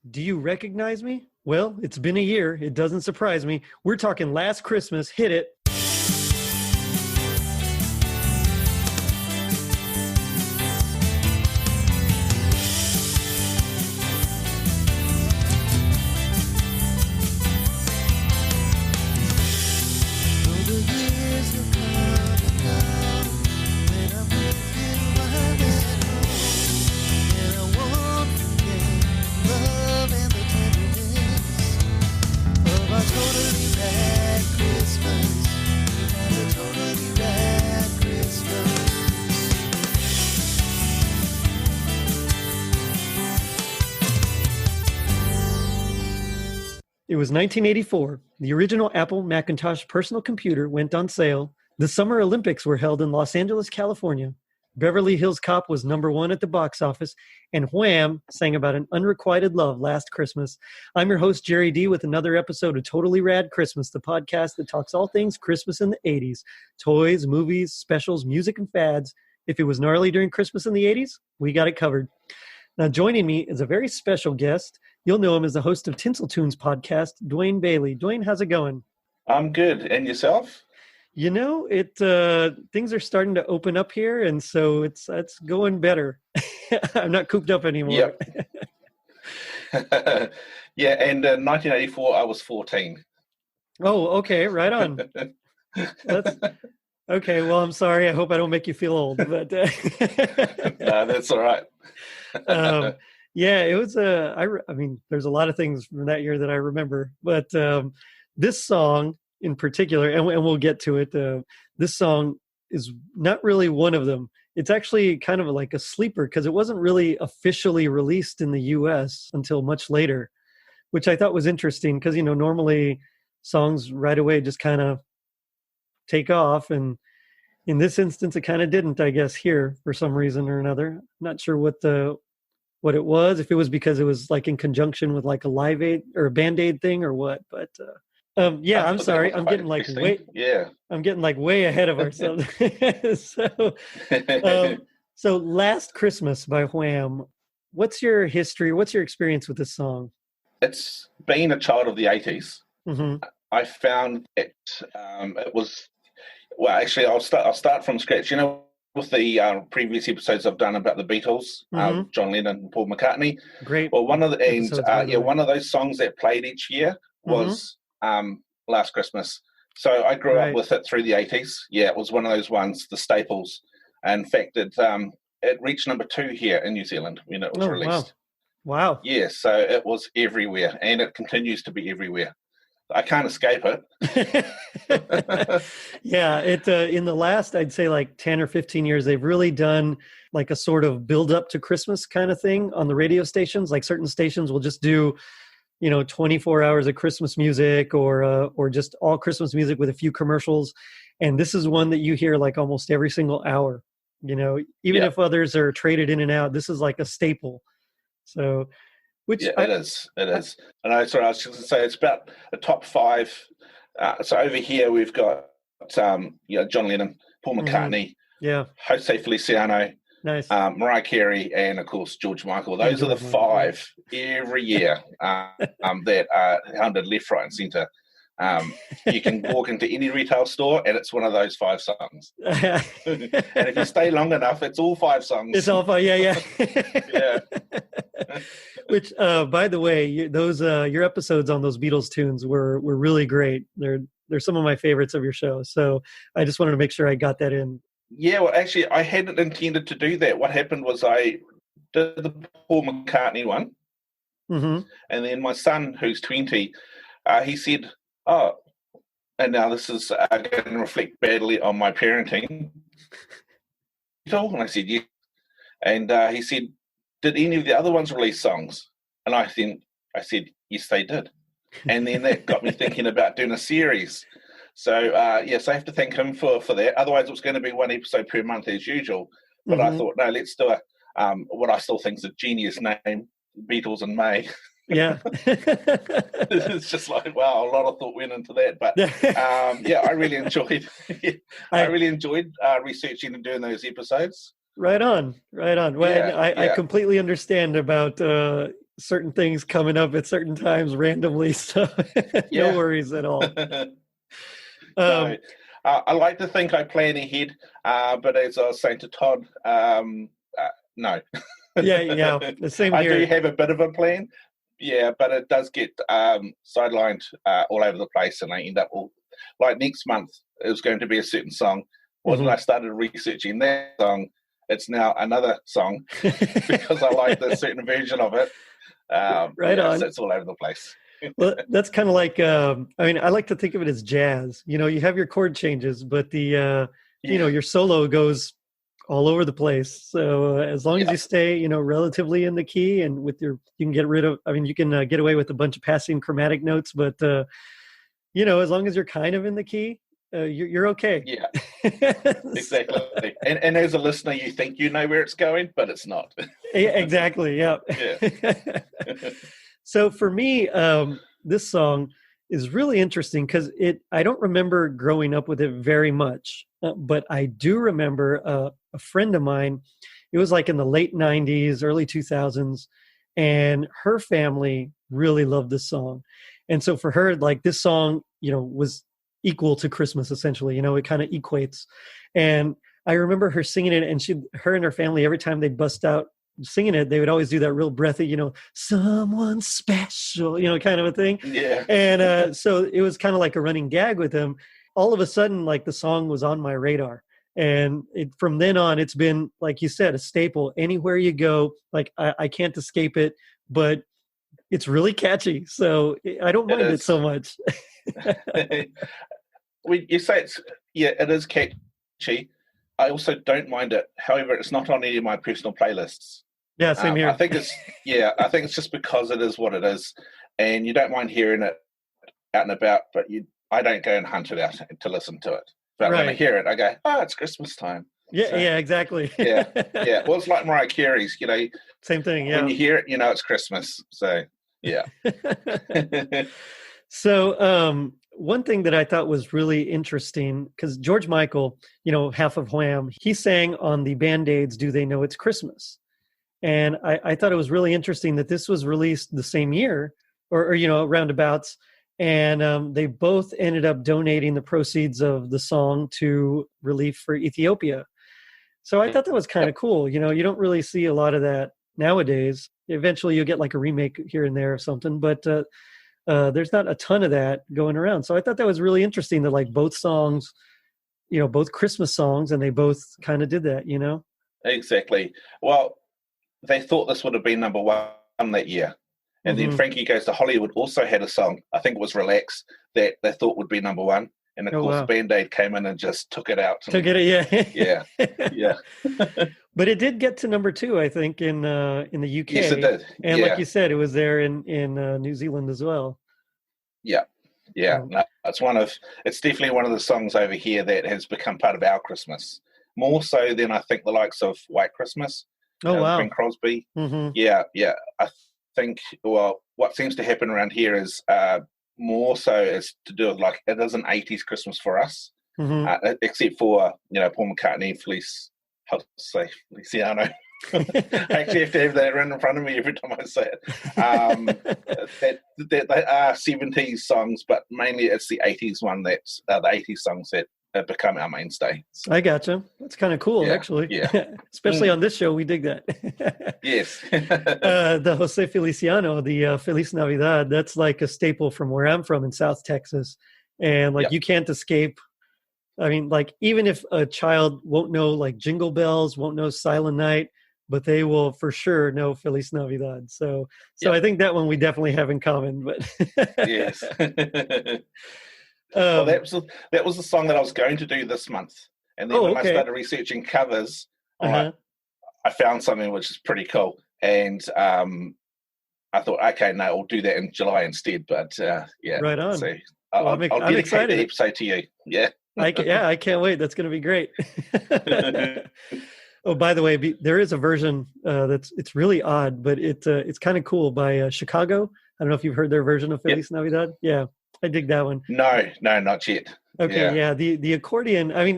Do you recognize me? Well, it's been a year. It doesn't surprise me. We're talking Last Christmas. Hit it. It was 1984. The original Apple Macintosh personal computer went on sale. The Summer Olympics were held in Los Angeles, California. Beverly Hills Cop was #1 at the box office, and Wham sang about an unrequited love last Christmas. I'm your host, Jerry D, with another episode of Totally Rad Christmas, the podcast that talks all things Christmas in the 80s. Toys, movies, specials, music, and fads. If it was gnarly during Christmas in the 80s, we got it covered. Now, joining me is a very special guest. You'll know him as the host of Tinsel Tunes podcast, Duane Bailey. Duane, how's it going? I'm good. And yourself? You know, things are starting to open up here, and so it's going better. I'm not cooped up anymore. Yep. Yeah, and 1984, I was 14. Oh, okay, right on. Okay, well, I'm sorry. I hope I don't make you feel old. But No, that's all right. Yeah, it was I mean, there's a lot of things from that year that I remember, but this song in particular, and we'll get to it, this song is not really one of them. It's actually kind of like a sleeper because it wasn't really officially released in the U.S. until much later, which I thought was interesting because, you know, normally songs right away just kind of take off, and in this instance, it kind of didn't, I guess, here for some reason or another. Not sure what it was, if it was because it was like in conjunction with like a Live Aid or a Band-Aid thing or what, but yeah, I'm sorry. I'm getting like way ahead of ourselves. So Last Christmas by Wham. What's your history? What's your experience with this song? It's being a child of the 80s. Mm-hmm. I found it was, well, actually, I'll start from scratch. You know, with the previous episodes I've done about the Beatles, John Lennon and Paul McCartney. Great. Well, one of those songs that played each year was Last Christmas. So I grew up with it through the 80s. Yeah, it was one of those ones, the staples. And in fact, it reached #2 here in New Zealand when it was released. Wow. Yeah, so it was everywhere, and it continues to be everywhere. I can't escape it. Yeah, in the last, I'd say like 10 or 15 years, they've really done like a sort of build up to Christmas kind of thing on the radio stations. Like certain stations will just do, 24 hours of Christmas music or just all Christmas music with a few commercials. And this is one that you hear like almost every single hour, even if others are traded in and out, this is like a staple. So, it is. And I was just going to say it's about a top 5. So over here we've got John Lennon, Paul McCartney, Jose Feliciano, nice, Mariah Carey, and of course George Michael. Those are the 5 every year that are hounded left, right, and centre. You can walk into any retail store and it's one of those 5 songs. And if you stay long enough, it's all 5 songs. It's all 5, yeah. Yeah. Which, by the way, your episodes on those Beatles tunes were really great. They're some of my favorites of your show. So I just wanted to make sure I got that in. Yeah, well, actually, I hadn't intended to do that. What happened was I did the Paul McCartney one, and then my son, who's 20, he said, "Oh," and now this is going to reflect badly on my parenting. And I said, "Yeah," and he said, "Did any of the other ones release songs?" And I said, "Yes, they did." And then that got me thinking about doing a series. So, yes, I have to thank him for that. Otherwise, it was going to be 1 episode per month as usual. But I thought, no, let's do what I still think is a genius name, Beatles in May. Yeah. It's just like, wow, a lot of thought went into that. But, I really enjoyed researching and doing those episodes. Right on. Well, I completely understand about certain things coming up at certain times randomly, so no worries at all. No, I like to think I plan ahead, but as I was saying to Todd, no. Yeah, the same here. I do have a bit of a plan, but it does get sidelined all over the place, and I end up like next month it was going to be a certain song. When I started researching that song, it's now another song because I like the certain version of it. Right on. So it's all over the place. Well, that's kind of like, I like to think of it as jazz. You have your chord changes, but the, your solo goes all over the place. So as long as you stay, relatively in the key and you can get rid of, you can get away with a bunch of passing chromatic notes, but, as long as you're kind of in the key, you're okay. Yeah, exactly. And as a listener, you think you know where it's going, but it's not. Exactly. Yeah. So for me, this song is really interesting because I don't remember growing up with it very much, but I do remember a friend of mine. It was like in the late 90s, early 2000s, and her family really loved this song. And so for her, like this song, was equal to Christmas, essentially. It kind of equates. And I remember her singing it, and her and her family, every time they'd bust out singing it, they would always do that real breathy, someone special, kind of a thing. Yeah. And so it was kind of like a running gag with them. All of a sudden, like the song was on my radar. And from then on, it's been, like you said, a staple. Anywhere you go, like I can't escape it, but it's really catchy. So I don't mind it so much. When you say it is catchy. I also don't mind it. However, it's not on any of my personal playlists. Yeah, same here. I think it's just because it is what it is, and you don't mind hearing it out and about, but I don't go and hunt it out to listen to it. But when I hear it, I go, "Oh, it's Christmas time." Yeah, exactly. yeah. Well, it's like Mariah Carey's, Same thing. Yeah. When you hear it, it's Christmas. So yeah. So one thing that I thought was really interesting, because George Michael, half of Wham, he sang on the Band-Aids, "Do They Know It's Christmas?" And I thought it was really interesting that this was released the same year, or roundabouts, and they both ended up donating the proceeds of the song to relief for Ethiopia. So I thought that was kind of cool. You don't really see a lot of that nowadays. Eventually you'll get like a remake here and there or something, but there's not a ton of that going around. So I thought that was really interesting that like both songs, both Christmas songs, and they both kind of did that, Exactly. Well, they thought this would have been number one that year. And then Frankie Goes to Hollywood also had a song, I think it was Relax, that they thought would be number one. And of course, Band-Aid came in and just took it out. Yeah. But it did get to number two, I think, in the UK. Yes, it did. And like you said, it was there in New Zealand as well. Yeah. No, it's definitely one of the songs over here that has become part of our Christmas. More so than I think the likes of White Christmas. Oh, wow. Bing Crosby. Mm-hmm. Yeah. I think, what seems to happen around here is more so is to do with like, it is an 80s Christmas for us, except for, Paul McCartney, Feliciano. I actually have to have that right in front of me every time I say it. They are 70s songs, but mainly it's the 80s one that's the 80s songs that have become our mainstay. So, I gotcha. That's kind of cool, actually. Yeah. Especially on this show, we dig that. Yes. The Jose Feliciano, the Feliz Navidad, that's like a staple from where I'm from in South Texas. And like you can't escape. I mean, like even if a child won't know like Jingle Bells, won't know Silent Night, but they will for sure know Feliz Navidad. So I think that one we definitely have in common. But yes. Well, that was the song that I was going to do this month, and then when I started researching covers, I found something which is pretty cool, and I thought, okay, no, I'll do that in July instead. But right on. So I'll dedicate the episode to you. Yeah. I can't wait. That's going to be great. Oh, by the way, there is a version it's really odd, but it's kind of cool by Chicago. I don't know if you've heard their version of Feliz Navidad. Yeah, I dig that one. No, not yet. Okay, yeah. The accordion. I mean,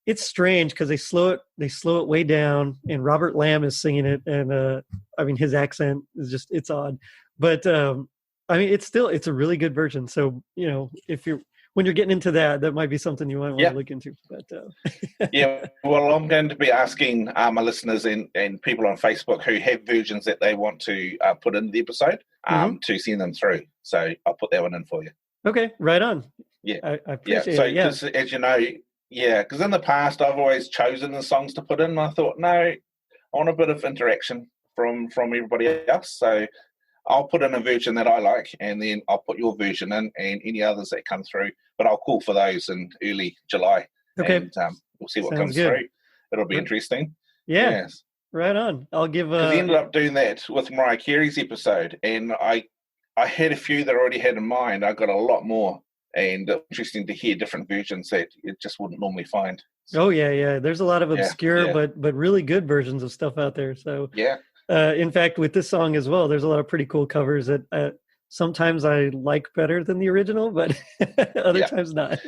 it's strange because they slow it way down, and Robert Lamb is singing it, and I mean his accent is just, it's odd, but I mean it's a really good version. So if when you're getting into that might be something you might want to look into. But yeah, well, I'm going to be asking my listeners and people on Facebook who have versions that they want to put in the episode to send them through. So I'll put that one in for you. Okay, right on. Yeah, I appreciate it. Yeah, so as you know, because in the past I've always chosen the songs to put in. And I thought, no, I want a bit of interaction from everybody else. So I'll put in a version that I like, and then I'll put your version in, and any others that come through. But I'll call for those in early July. Okay, and we'll see what Sounds comes good. through. It'll be interesting. Yeah, yes. Right on. I'll give. Because he ended up doing that with Mariah Carey's episode, and I had a few that I already had in mind. I got a lot more, and interesting to hear different versions that you just wouldn't normally find. Oh yeah. There's a lot of obscure but really good versions of stuff out there. So yeah. In fact, with this song as well, there's a lot of pretty cool covers that sometimes I like better than the original, but other times not.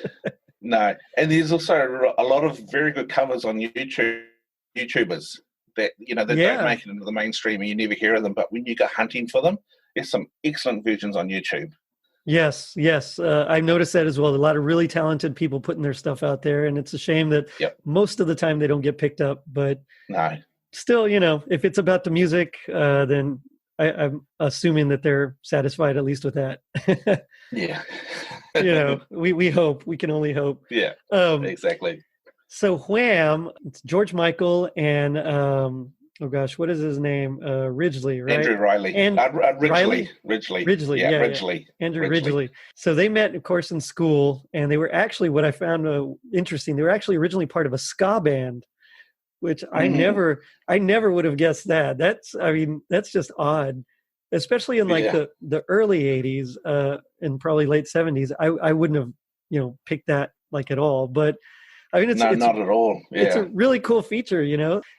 No, and there's also a lot of very good covers on YouTubers that that don't make it into the mainstream, and you never hear of them. But when you go hunting for them, there's some excellent versions on YouTube. Yes. I've noticed that as well. A lot of really talented people putting their stuff out there, and it's a shame that most of the time they don't get picked up. But no. Still, if it's about the music, then I'm assuming that they're satisfied at least with that. Yeah. We hope. We can only hope. Yeah, exactly. So Wham, it's George Michael and, what is his name? Ridgely, right? Andrew Riley. And Ridgely. Yeah, Ridgely. Andrew Ridgely. So they met, of course, in school, and they were actually, what I found interesting, they were actually originally part of a ska band, which I never would have guessed that. That's just odd, especially in the early 80s and probably late 70s. I wouldn't have, picked that at all. But I mean, it's not at all. Yeah. It's a really cool feature,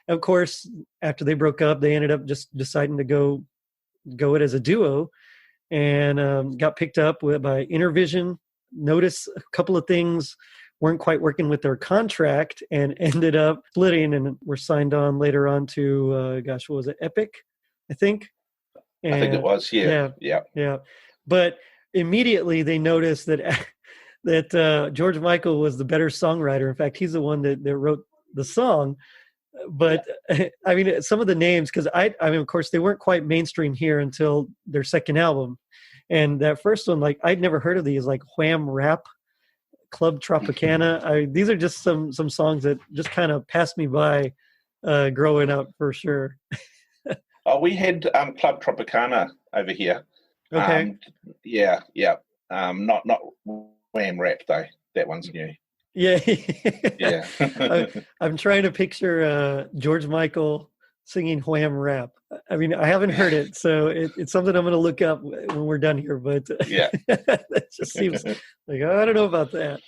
Of course, after they broke up, they ended up just deciding to go it as a duo, and got picked up by Intervision. Notice a couple of things weren't quite working with their contract and ended up splitting, and were signed on later on to, what was it? Epic, I think. And, I think it was. Yeah. But immediately they noticed that George Michael was the better songwriter. In fact, he's the one that wrote the song. But I mean, some of the names, because of course, they weren't quite mainstream here until their second album. And that first one, I'd never heard of these, Wham Rap, Club Tropicana. These are just some songs that just kind of passed me by growing up, for sure. We had Club Tropicana over here. Okay. Not Wham Rap though. That one's new. Yeah. Yeah. I'm trying to picture George Michael singing Wham Rap. I mean, I haven't heard it, so it's something I'm going to look up when we're done here. But that just seems I don't know about that.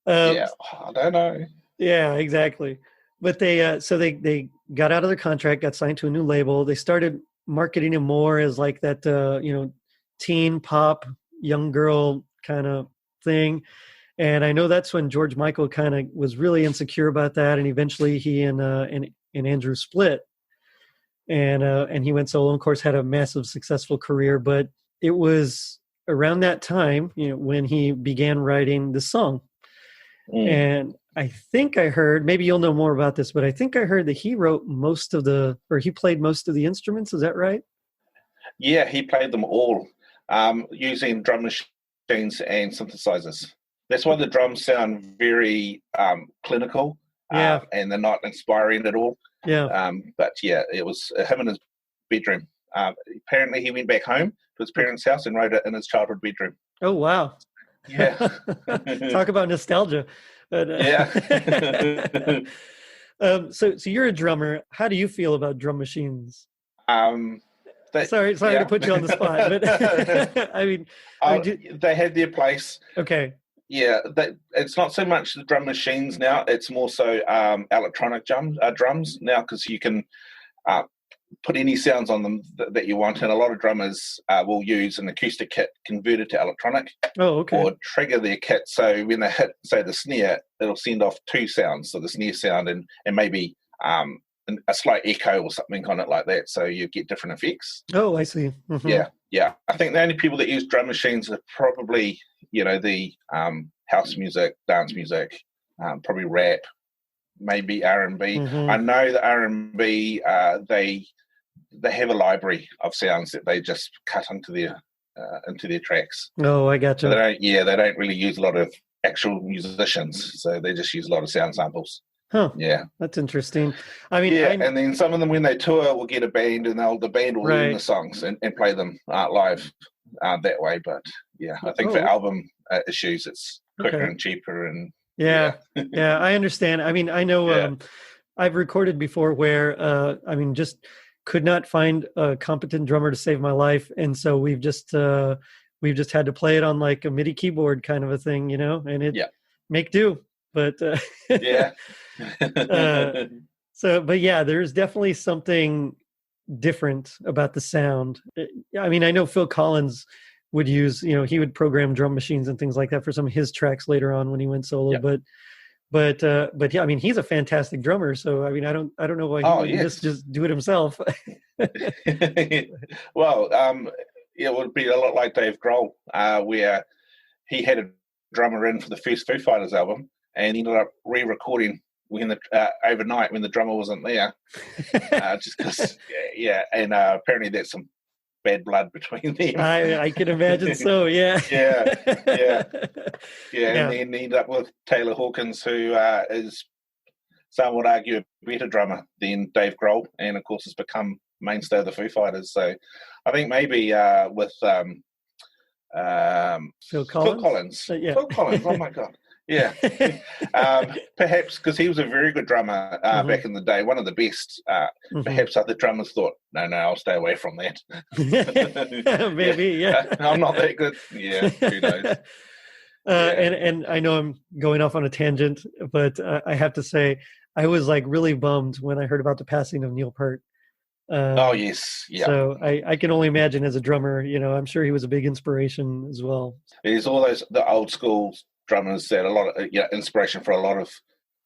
I don't know. Yeah, exactly. But they got out of their contract, got signed to a new label. They started marketing him more as that teen pop, young girl kind of thing. And I know that's when George Michael kind of was really insecure about that, and eventually he and Andrew split. And he went solo, and of course had a massive successful career. But it was around that time, when he began writing the song. And I think I heard, maybe you'll know more about this, but I think I heard that he he played most of the instruments. Is that right? Yeah, he played them all using drum machines and synthesizers. That's why the drums sound very clinical, and they're not inspiring at all. Yeah. But it was him in his bedroom. Apparently he went back home to his parents' house and wrote it in his childhood bedroom. Oh, wow. Yeah. Talk about nostalgia. But, so you're a drummer. How do you feel about drum machines? Sorry to put you on the spot, but I mean, they had their place. Okay. Yeah, it's not so much the drum machines now. It's more so electronic drums now, because you can put any sounds on them that you want, and a lot of drummers will use an acoustic kit converted to electronic. Oh, okay. Or trigger their kit so when they hit, say, the snare, it'll send off two sounds, so the snare sound and maybe a slight echo or something on it like that, so you get different effects. Oh, I see. Mm-hmm. Yeah. I think the only people that use drum machines are probably, the house music, dance music, probably rap, maybe R&B. Mm-hmm. I know that R&B, they have a library of sounds that they just cut into their tracks. Oh, I gotcha. So they don't really use a lot of actual musicians, so they just use a lot of sound samples. Huh. Yeah. That's interesting. I mean, and then some of them, when they tour, will get a band, and the band will learn the songs and play them live that way. But I think for album issues, it's quicker and cheaper. And yeah, I understand. I mean, I know I've recorded before where just could not find a competent drummer to save my life, and so we've just had to play it on like a MIDI keyboard kind of a thing, and it make do. But but there's definitely something different about the sound. I mean, I know Phil Collins would use, he would program drum machines and things like that for some of his tracks later on when he went solo. But yeah, I mean, he's a fantastic drummer. So I mean, I don't know why he just do it himself. Well, it would be a lot like Dave Grohl, where he had a drummer in for the first Foo Fighters album, and ended up re-recording when overnight when the drummer wasn't there, just because, and apparently there's some bad blood between them. I can imagine so, yeah. And then ended up with Taylor Hawkins, who is, some would argue, a better drummer than Dave Grohl, and of course has become mainstay of the Foo Fighters. So I think maybe with Phil Collins. Phil Collins, oh my God. Yeah, perhaps because he was a very good drummer back in the day, one of the best. Perhaps other drummers thought, no, I'll stay away from that. Maybe, I'm not that good. Yeah, who knows? And I know I'm going off on a tangent, but I have to say, I was like really bummed when I heard about the passing of Neil Peart. Yes, yeah. So I can only imagine as a drummer, I'm sure he was a big inspiration as well. There's all the old school drummers that a lot of inspiration for a lot of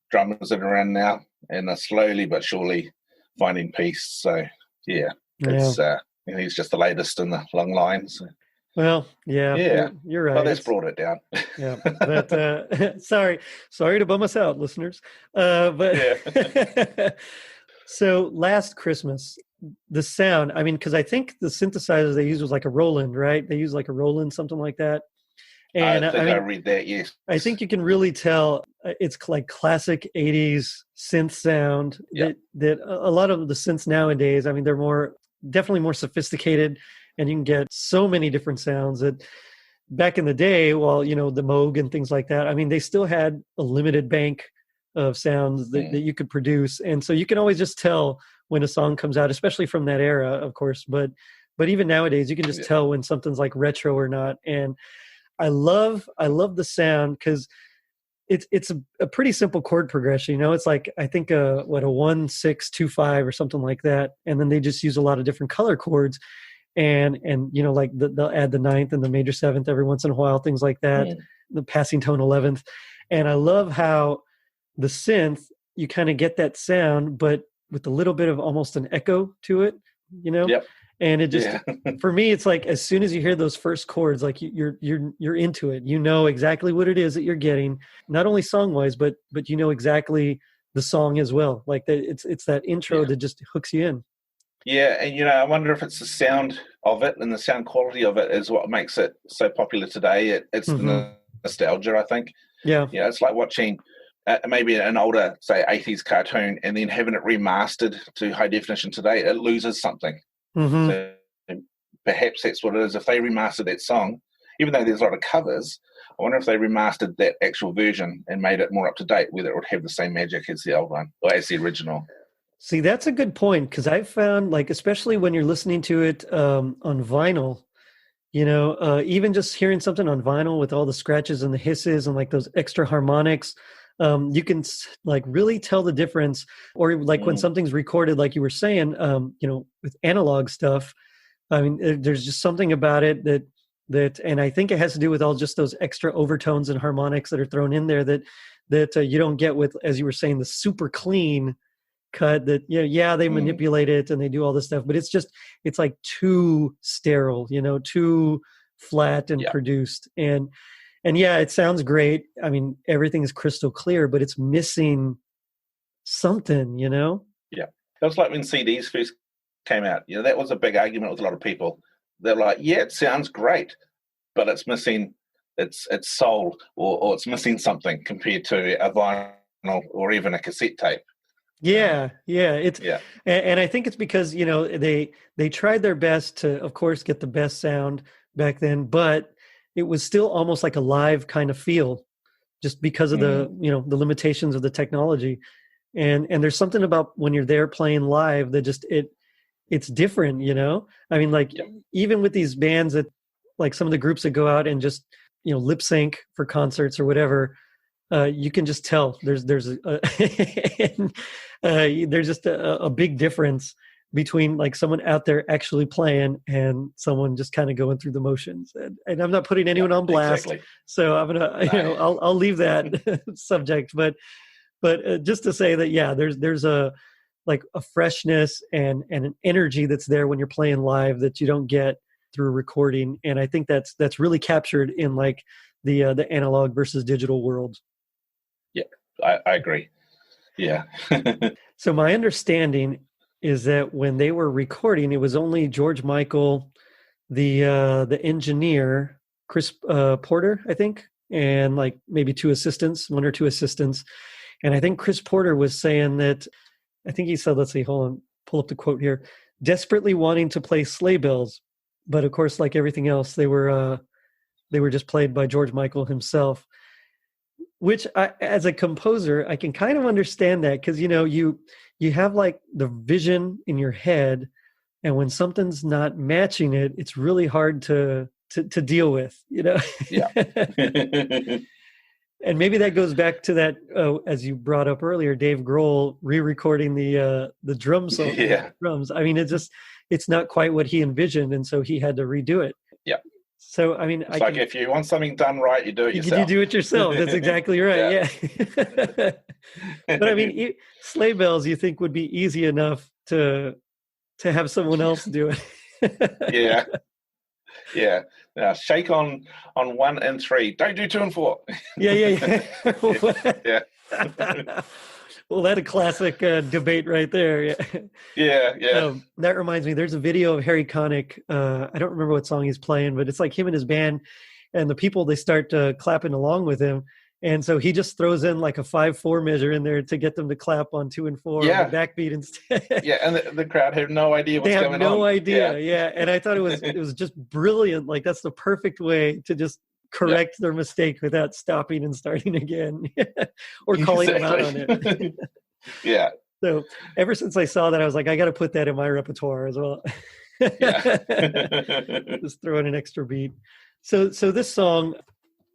drummers that are around now, and are slowly but surely finding peace. So it's he's just the latest in the long line. So. Well, you're right. Well, that's brought it down. Yeah, but sorry to bum us out, listeners. So last Christmas, the sound. I mean, because I think the synthesizers they used was like a Roland, right? They used like a Roland, something like that. And I read that, yes. I think you can really tell it's like classic 80s synth sound that a lot of the synths nowadays, I mean, they're definitely more sophisticated, and you can get so many different sounds that back in the day, the Moog and things like that, I mean, they still had a limited bank of sounds that you could produce. And so you can always just tell when a song comes out, especially from that era, of course. But even nowadays, you can just tell when something's like retro or not. And I love the sound because it's a pretty simple chord progression. It's like, I think a 1 6 2 5 or something like that, and then they just use a lot of different color chords, and like they'll add the ninth and the major seventh every once in a while, things like that, the passing tone 11th. And I love how the synth, you kind of get that sound, but with a little bit of almost an echo to it, Yep. And it just, for me, it's like, as soon as you hear those first chords, like you're into it, exactly what it is that you're getting, not only song wise, but exactly the song as well. Like it's that intro that just hooks you in. Yeah. And, I wonder if it's the sound of it and the sound quality of it is what makes it so popular today. It's the nostalgia, I think. Yeah. It's like watching maybe an older, say, 80s cartoon and then having it remastered to high definition today. It loses something. So perhaps that's what it is. If they remastered that song, even though there's a lot of covers, I wonder if they remastered that actual version and made it more up to date, whether it would have the same magic as the old one or as the original. See, that's a good point, because I've found, like, especially when you're listening to it on vinyl, even just hearing something on vinyl with all the scratches and the hisses and like those extra harmonics, you can like really tell the difference. Or like when something's recorded, like you were saying, with analog stuff, I mean, there's just something about it that, and I think it has to do with all just those extra overtones and harmonics that are thrown in there that you don't get with, as you were saying, the super clean cut that, they manipulate it and they do all this stuff, but it's like too sterile, too flat and produced. And it sounds great. I mean, everything is crystal clear, but it's missing something, Yeah. That was like when CDs first came out. That was a big argument with a lot of people. They're like, yeah, it sounds great, but it's missing its soul, or it's missing something compared to a vinyl or even a cassette tape. And I think it's because they tried their best to, of course, get the best sound back then, but it was still almost like a live kind of feel, just because of the the limitations of the technology. And there's something about when you're there playing live that just it's different, I mean, like even with these bands that, like some of the groups that go out and just lip sync for concerts or whatever, you can just tell there's there's just a big difference between like someone out there actually playing and someone just kind of going through the motions. And I'm not putting anyone on blast, so I'm gonna I'll leave that subject, but just to say that there's a like a freshness and an energy that's there when you're playing live that you don't get through recording. And I think that's really captured in like the analog versus digital world. Yeah, I agree. Yeah. So my understanding is that when they were recording, it was only George Michael, the engineer, Chris Porter, I think, and like maybe one or two assistants. And I think Chris Porter was saying that, I think he said, let's see, hold on, pull up the quote here, desperately wanting to play Sleigh Bells. But of course, like everything else, they were just played by George Michael himself, which as a composer, I can kind of understand that, because, you have like the vision in your head, and when something's not matching it, it's really hard to deal with, Yeah. And maybe that goes back to that, as you brought up earlier, Dave Grohl re-recording the drum solo. Yeah. Drums. I mean, it's not quite what he envisioned, and so he had to redo it. Yeah. So I mean, it's if you want something done right, you do it yourself. You do it yourself. That's exactly right. Yeah. But I mean, Sleigh Bells, you think would be easy enough to have someone else do it. Yeah. Yeah. Now shake on 1 and 3. Don't do 2 and 4. Yeah. Yeah. Well, that's a classic debate right there. Yeah. That reminds me, there's a video of Harry Connick. I don't remember what song he's playing, but it's like him and his band, and the people, they start clapping along with him. And so he just throws in like a 5/4 measure in there to get them to clap on 2 and 4 on the backbeat instead. Yeah, and the crowd have no idea what's going on. They have no idea. Yeah, and I thought it was just brilliant. Like that's the perfect way to just correct their mistake without stopping and starting again, or calling them out on it. Yeah. So ever since I saw that, I was like, I got to put that in my repertoire as well. Just throw in an extra beat. So this song,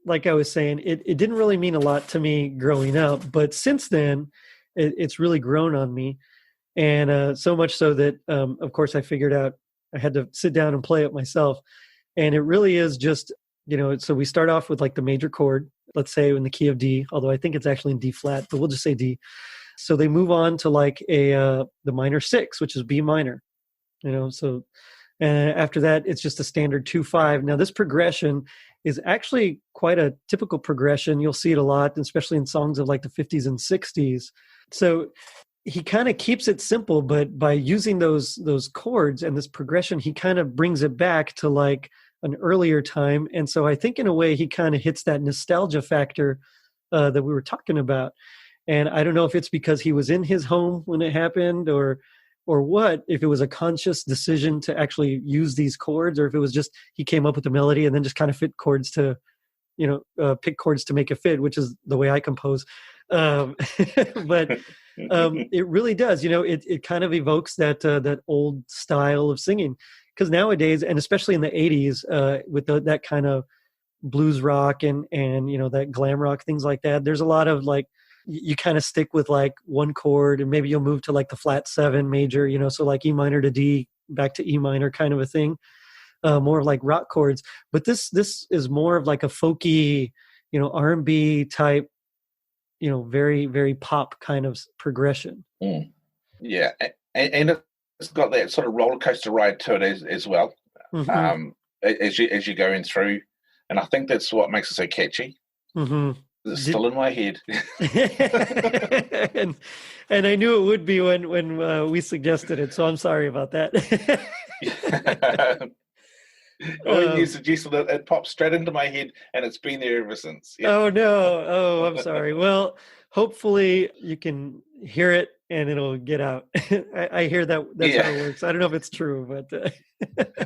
like I was saying, it didn't really mean a lot to me growing up, but since then, it's really grown on me. And so much so that, of course, I figured out I had to sit down and play it myself. And it really is just, so we start off with like the major chord, let's say in the key of D, although I think it's actually in D flat, but we'll just say D. So they move on to like the minor 6, which is B minor, so after that, it's just a standard 2/5. Now this progression is actually quite a typical progression. You'll see it a lot, especially in songs of like the 50s and 60s. So he kind of keeps it simple, but by using those chords and this progression, he kind of brings it back to like an earlier time. And so I think in a way he kind of hits that nostalgia factor that we were talking about. And I don't know if it's because he was in his home when it happened or what, if it was a conscious decision to actually use these chords, or if it was just he came up with the melody and then just kind of fit chords to, pick chords to make it fit, which is the way I compose. But it really does, it kind of evokes that old style of singing. Because nowadays, and especially in the 80s, with that kind of blues rock and that glam rock, things like that, there's a lot of like you kind of stick with like one chord, and maybe you'll move to like the flat 7 major, so like E minor to D, back to E minor kind of a thing, more like rock chords. But this is more of like a folky, R&B type, very, very pop kind of progression. Yeah, and it's got that sort of roller coaster ride to it as well, as you're going through, and I think that's what makes it so catchy. It's still in my head. and I knew it would be when we suggested it, so I'm sorry about that. When you suggested it popped straight into my head, and it's been there ever since. Yeah. Oh no! Oh, I'm sorry. Well, hopefully you can hear it and it'll get out. I hear that's how it works. I don't know if it's true, but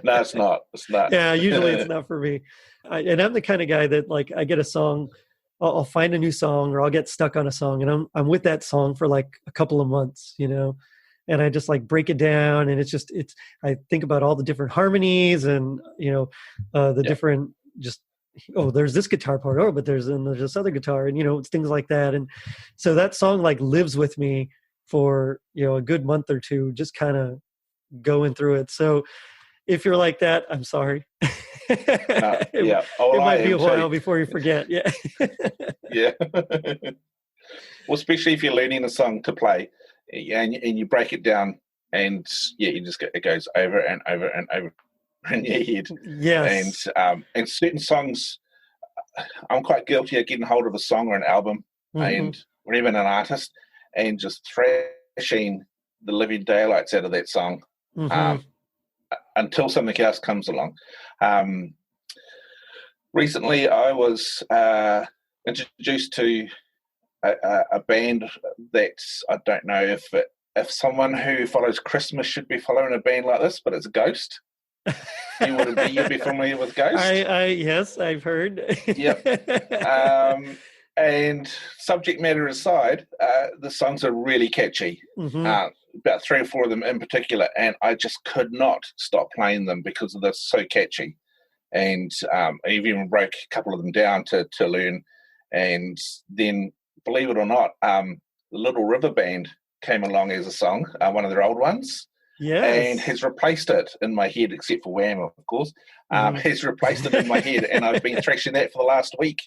no, it's not. It's not. Yeah, usually it's not for me. And I'm the kind of guy that, like, I get a song, I'll find a new song, or I'll get stuck on a song, and I'm with that song for like a couple of months, and I just like break it down, and I think about all the different harmonies and the different there's this guitar part, but there's this other guitar, and it's things like that. And so that song like lives with me for a good month or two, just kind of going through it. So if you're like that, I'm sorry. Yeah. It might be a while before you forget. Yeah. Yeah. Well, especially if you're learning a song to play, and you break it down, and you just it goes over and over and over in your head. Yes. And certain songs, I'm quite guilty of getting hold of a song or an album, or even an artist, and just thrashing the living daylights out of that song. Until something else comes along. Recently, I was introduced to a band that I don't know if someone who follows Christmas should be following a band like this, but it's Ghost. You'd be familiar with Ghost? Yes, I've heard. Yep. And subject matter aside, the songs are really catchy. About 3 or 4 of them in particular, and I just could not stop playing them because they're so catchy. And I even broke a couple of them down to learn. And then, believe it or not, Little River Band came along as a song, one of their old ones. Yes. And has replaced it in my head, except for Wham, of course. Has replaced it in my head, and I've been thrashing that for the last week.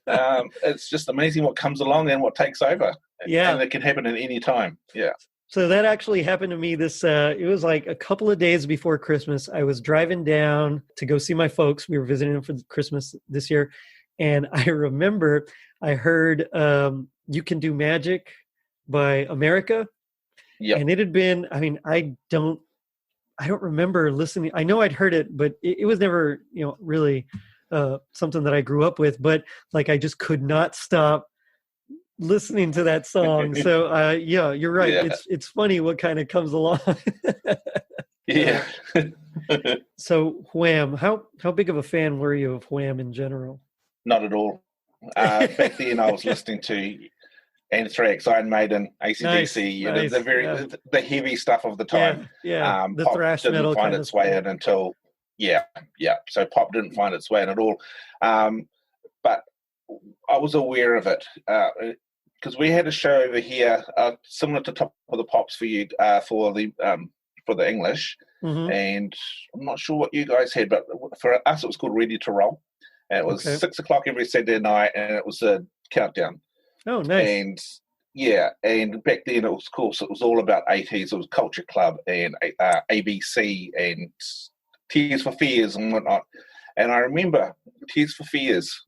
It's just amazing what comes along and what takes over. Yeah. And it can happen at any time. Yeah. So that actually happened to me it was like a couple of days before Christmas. I was driving down to go see my folks. We were visiting them for Christmas this year. And I remember I heard You Can Do Magic by America. Yep. And it had been, I don't remember listening. I know I'd heard it, but it was never, really something that I grew up with. But like, I just could not stop listening to that song. So you're right. Yeah. It's funny what kind of comes along. Yeah. So Wham, how big of a fan were you of Wham in general? Not at all. Back then I was listening to Anthrax, Iron Maiden, AC/DC, nice. The heavy stuff of the time. Yeah. The pop thrash didn't metal find its way in until so pop didn't find its way in at all. But I was aware of it because we had a show over here similar to Top of the Pops for you for the English, and I'm not sure what you guys had, but for us it was called Ready to Roll. And it was 6 o'clock every Saturday night, and it was a countdown. Oh, nice. And back then it was, of course, it was all about 80s. It was Culture Club and ABC and Tears for Fears and whatnot. And I remember Tears for Fears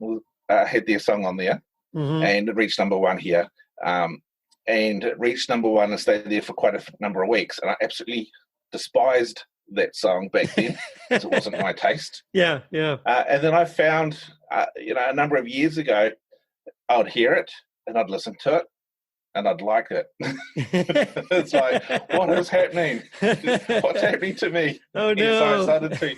had their song on there, and it reached number 1 here. And it reached number 1 and stayed there for quite a number of weeks. And I absolutely despised that song back then because it wasn't my taste. Yeah. And then I found, a number of years ago, I would hear it and I'd listen to it and I'd like it. It's like, what is happening? What's happening to me? Oh, no. And so I started to,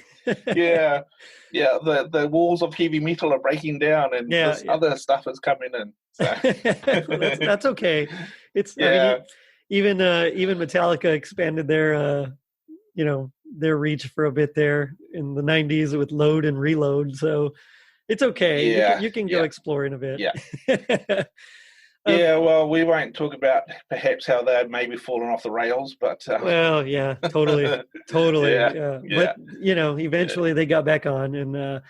the walls of heavy metal are breaking down and this other stuff is coming in. So. That's okay. It's even Metallica expanded their their reach for a bit there in the 90s with Load and Reload. So it's okay. You can go exploring a bit. Yeah. Yeah, well, we won't talk about perhaps how they're maybe fallen off the rails, but well, yeah, totally, yeah. But eventually they got back on, and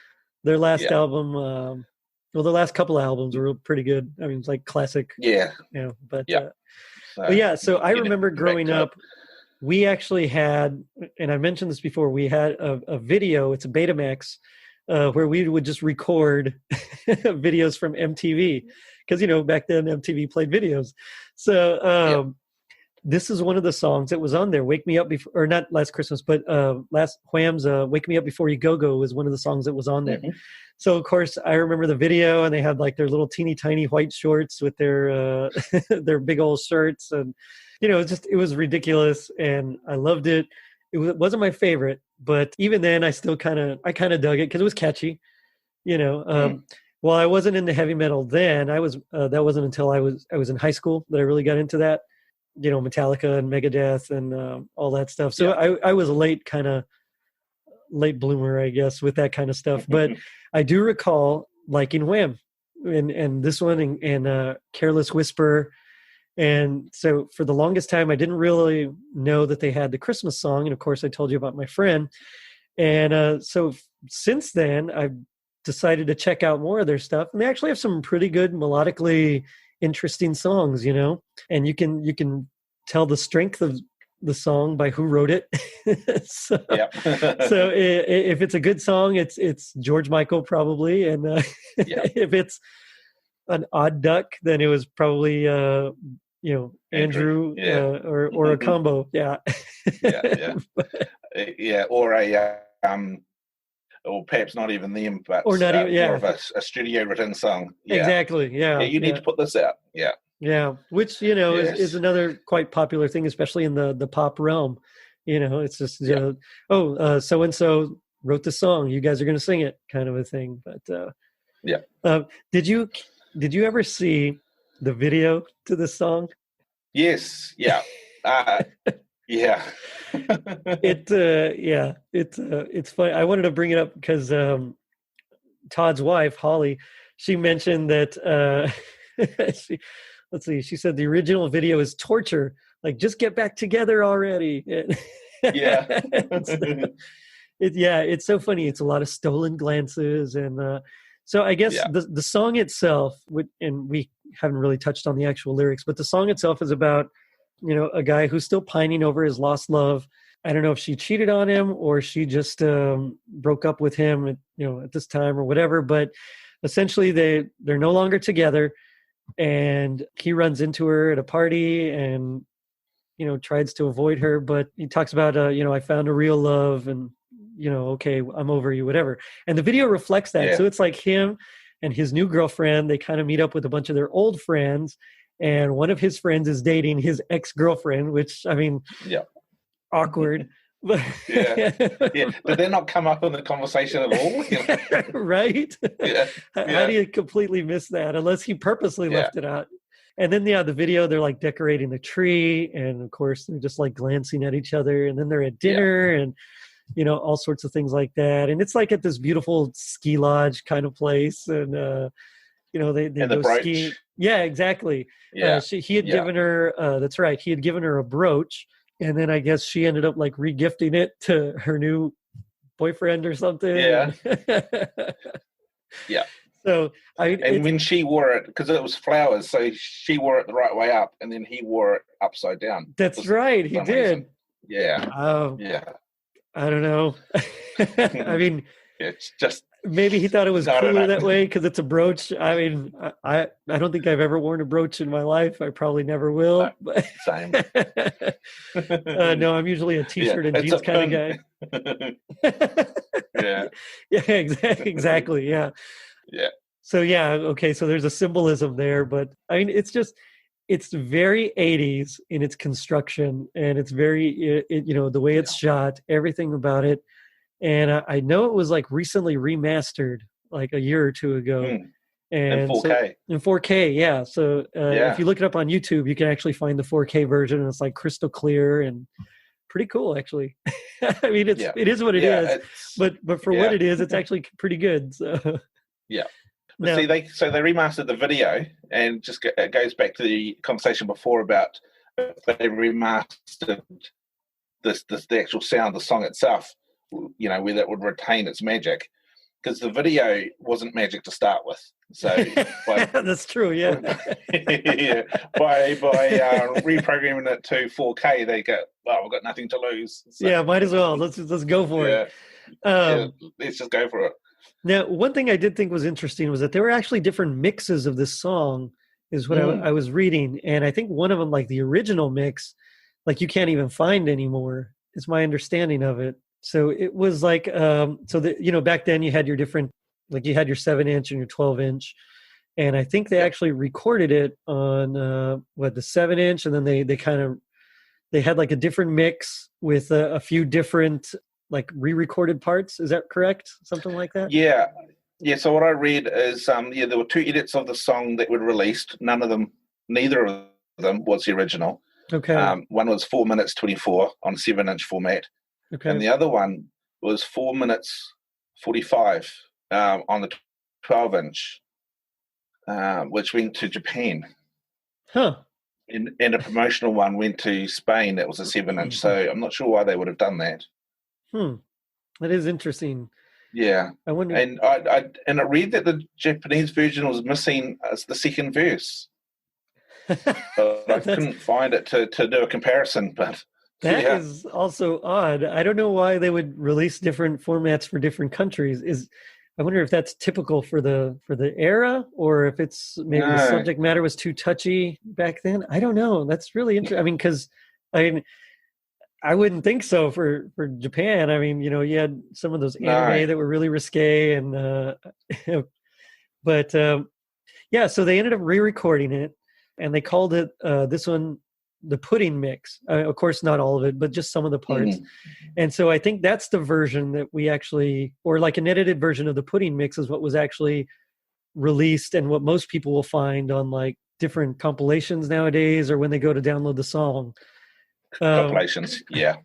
their last album, the last couple of albums were pretty good. I mean, it's like classic. But so I remember growing up, we actually had, and I mentioned this before, we had a video. It's a Betamax. Where we would just record videos from MTV, because back then MTV played videos. So this is one of the songs that was on there. "Wake Me Up Before," or not Last Christmas, but last Wham's "Wake Me Up Before You Go Go" was one of the songs that was on there. So of course I remember the video, and they had like their little teeny tiny white shorts with their their big old shirts, and it was ridiculous, and I loved it. It wasn't my favorite, but even then, I kind of dug it because it was catchy. While I wasn't into heavy metal then, I was that wasn't until I was in high school that I really got into that. Metallica and Megadeth and all that stuff. So I was a late bloomer, I guess, with that kind of stuff. But I do recall liking Wham and this one and Careless Whisper. And so for the longest time, I didn't really know that they had the Christmas song. And of course, I told you about my friend. And so since then, I've decided to check out more of their stuff. And they actually have some pretty good melodically interesting songs, and you can tell the strength of the song by who wrote it. So if it's a good song, it's George Michael probably. And if it's an odd duck, then it was probably Andrew or a combo. Or perhaps not even them, but or not even, more of a studio written song. Exactly. You need to put this out. Which is another quite popular thing, especially in the pop realm. It's just so and so wrote the song, you guys are going to sing it, kind of a thing. But did you ever see the video to this song? Yes. It's funny. I wanted to bring it up because Todd's wife Holly, she mentioned that she said the original video is torture, like just get back together already. It's so funny. It's a lot of stolen glances, and so I guess the song itself, and we haven't really touched on the actual lyrics, but the song itself is about a guy who's still pining over his lost love. I don't know if she cheated on him or she just broke up with him at this time or whatever, but essentially they're no longer together, and he runs into her at a party and tries to avoid her, but he talks about I found a real love, and okay, I'm over you, whatever. And the video reflects that. So it's like him and his new girlfriend, they kind of meet up with a bunch of their old friends, and one of his friends is dating his ex-girlfriend, which, I mean, awkward. Did they not come up in the conversation at all? Right? How do you completely miss that unless he purposely left it out? And then, the video, they're like decorating the tree, and of course they're just like glancing at each other, and then they're at dinner and all sorts of things like that. And it's like at this beautiful ski lodge kind of place, and they go skiing. Yeah, exactly. He had given her that's right, he had given her a brooch, and then I guess she ended up like regifting it to her new boyfriend or something. So when she wore it, because it was flowers, so she wore it the right way up, and then he wore it upside down. That's right, he did. I don't know. I mean, it's just maybe he thought it was cooler that way because it's a brooch. I mean, I don't think I've ever worn a brooch in my life. I probly never will. Same. No, I'm usually a t-shirt and jeans kind of guy. Exactly. Yeah. So okay. So there's a symbolism there, but I mean, it's very 80s in its construction, and it's very, the way it's shot, everything about it. And I know it was like recently remastered, like a year or two ago. And in 4K. In 4K, yeah. So if you look it up on YouTube, you can actually find the 4K version, and it's like crystal clear and pretty cool, actually. I mean, it is what it is, but for what it is, it's actually pretty good. So But see, they remastered the video, and just it goes back to the conversation before about if they remastered the actual sound, the song itself, whether it would retain its magic, because the video wasn't magic to start with. So that's true, yeah. By reprogramming it to 4K, they go, well, we've got nothing to lose. So, yeah, might as well. Let's go for it. Let's just go for it. Now, one thing I did think was interesting was that there were actually different mixes of this song, is what I was reading. And I think one of them, like the original mix, like you can't even find anymore, is my understanding of it. So it was like, back then you had your different, like you had your 7-inch and your 12-inch. And I think they actually recorded it on, the 7-inch. And then they had like a different mix with a few different like re-recorded parts. Is that correct? Something like that? Yeah. So what I read is, there were 2 edits of the song that were released. Neither of them was the original. Okay. One was 4 minutes 24 on 7-inch format. Okay. And the other one was 4 minutes 45 on the 12-inch, which went to Japan. Huh. And a promotional one went to Spain. That was a 7-inch. So I'm not sure why they would have done that. That is interesting. Yeah. I wonder. And I read that the Japanese version was missing the second verse. But I couldn't find it to do a comparison. But that is also odd. I don't know why they would release different formats for different countries. I wonder if that's typical for the era, or if it's maybe the subject matter was too touchy back then. I don't know. That's really interesting. I mean, because I wouldn't think so for Japan. I mean, you had some of those anime that were really risque, and but so they ended up re-recording it, and they called it this one the pudding mix. Of course, not all of it, but just some of the parts. And so I think that's the version that we actually, or like an edited version of the pudding mix, is what was actually released, and what most people will find on like different compilations nowadays, or when they go to download the song. Compilations, yeah.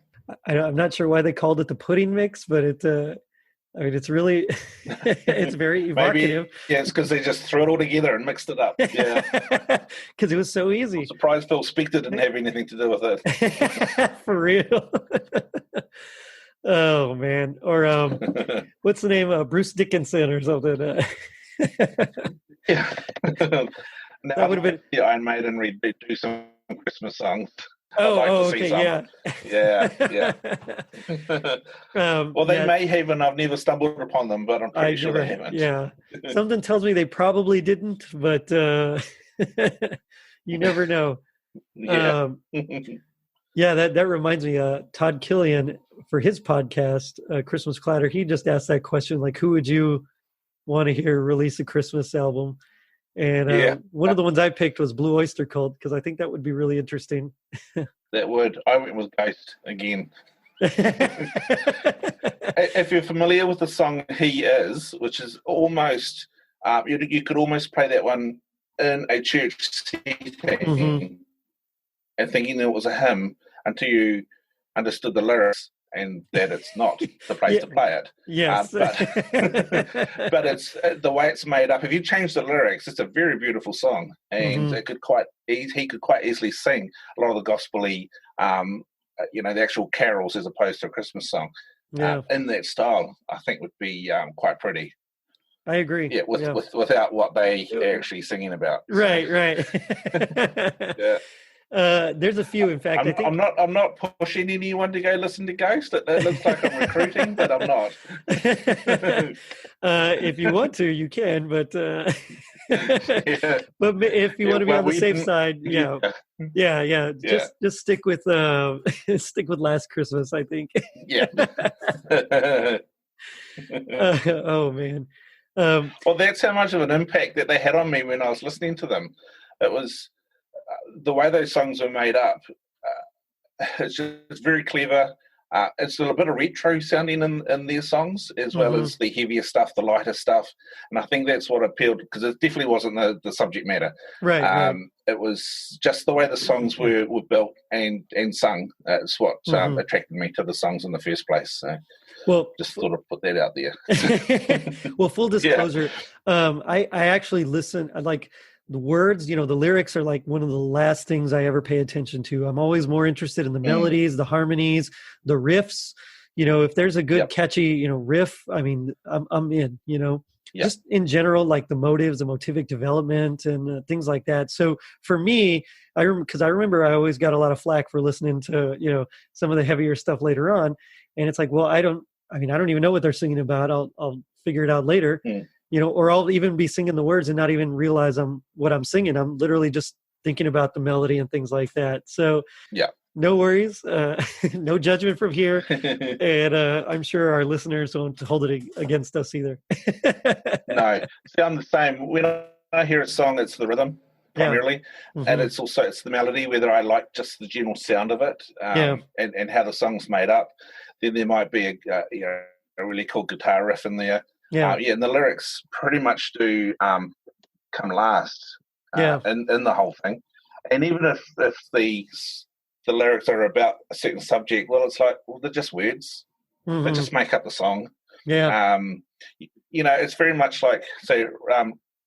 I'm not sure why they called it the pudding mix, but it's really, it's very evocative. Maybe, it's because they just threw it all together and mixed it up. Yeah, because it was so easy. I'm surprised Phil Spector didn't have anything to do with it. For real. Oh man, or what's the name? Bruce Dickinson or something. Yeah, that would have been Iron Maiden do some Christmas songs. Okay, yeah. Well, they may have, and I've never stumbled upon them, but I'm pretty sure they haven't. Yeah, something tells me they probably didn't, but you never know. Yeah, that reminds me. Todd Killian, for his podcast, Christmas Clatter, he just asked that question, like, who would you want to hear release a Christmas album? And one of the ones I picked was Blue Oyster Cult, because I think that would be really interesting. That would. I went with Ghost again. If you're familiar with the song He Is, which is almost, you could almost play that one in a church setting and thinking it was a hymn until you understood the lyrics and that it's not the place to play it. Yes. But it's the way it's made up. If you change the lyrics, it's a very beautiful song, and he could quite easily sing a lot of the gospel-y, the actual carols as opposed to a Christmas song. In that style, I think would be quite pretty. I agree. Yeah, without what they are actually singing about. Right. Yeah. There's a few, in fact. I'm not pushing anyone to go listen to Ghost. It looks like I'm recruiting, but I'm not. If you want to, you can, but but if you want to be on the safe side, just stick with Last Christmas, I think. Yeah. Oh man. Well, that's how much of an impact that they had on me when I was listening to them. It was the way those songs were made up. It's just very clever. It's a little bit of retro sounding in their songs, as well as the heavier stuff, the lighter stuff. And I think that's what appealed, because it definitely wasn't the subject matter. Right. It was just the way the songs were built and sung. It's what attracted me to the songs in the first place. So, well, just thought I'd put that out there. Well, full disclosure, I actually listen. Like the words, the lyrics are like one of the last things I ever pay attention to. I'm always more interested in the melodies, the harmonies, the riffs. If there's a good catchy, riff, I mean, I'm in. Just in general, like the motives, the motivic development, and things like that. So for me, because I remember I always got a lot of flack for listening to some of the heavier stuff later on, and it's like, well, I don't even know what they're singing about. I'll figure it out later, or I'll even be singing the words and not even realize what I'm singing. I'm literally just thinking about the melody and things like that. So no worries, no judgment from here, and I'm sure our listeners won't hold it against us either. No, see, I'm the same. When I hear a song, it's the rhythm primarily, and it's the melody, whether I like just the general sound of it, and how the song's made up. Then there might be a really cool guitar riff in there. And the lyrics pretty much do come last in the whole thing. And even if the lyrics are about a certain subject, well, it's like, well, they're just words. They just make up the song. It's very much like, say,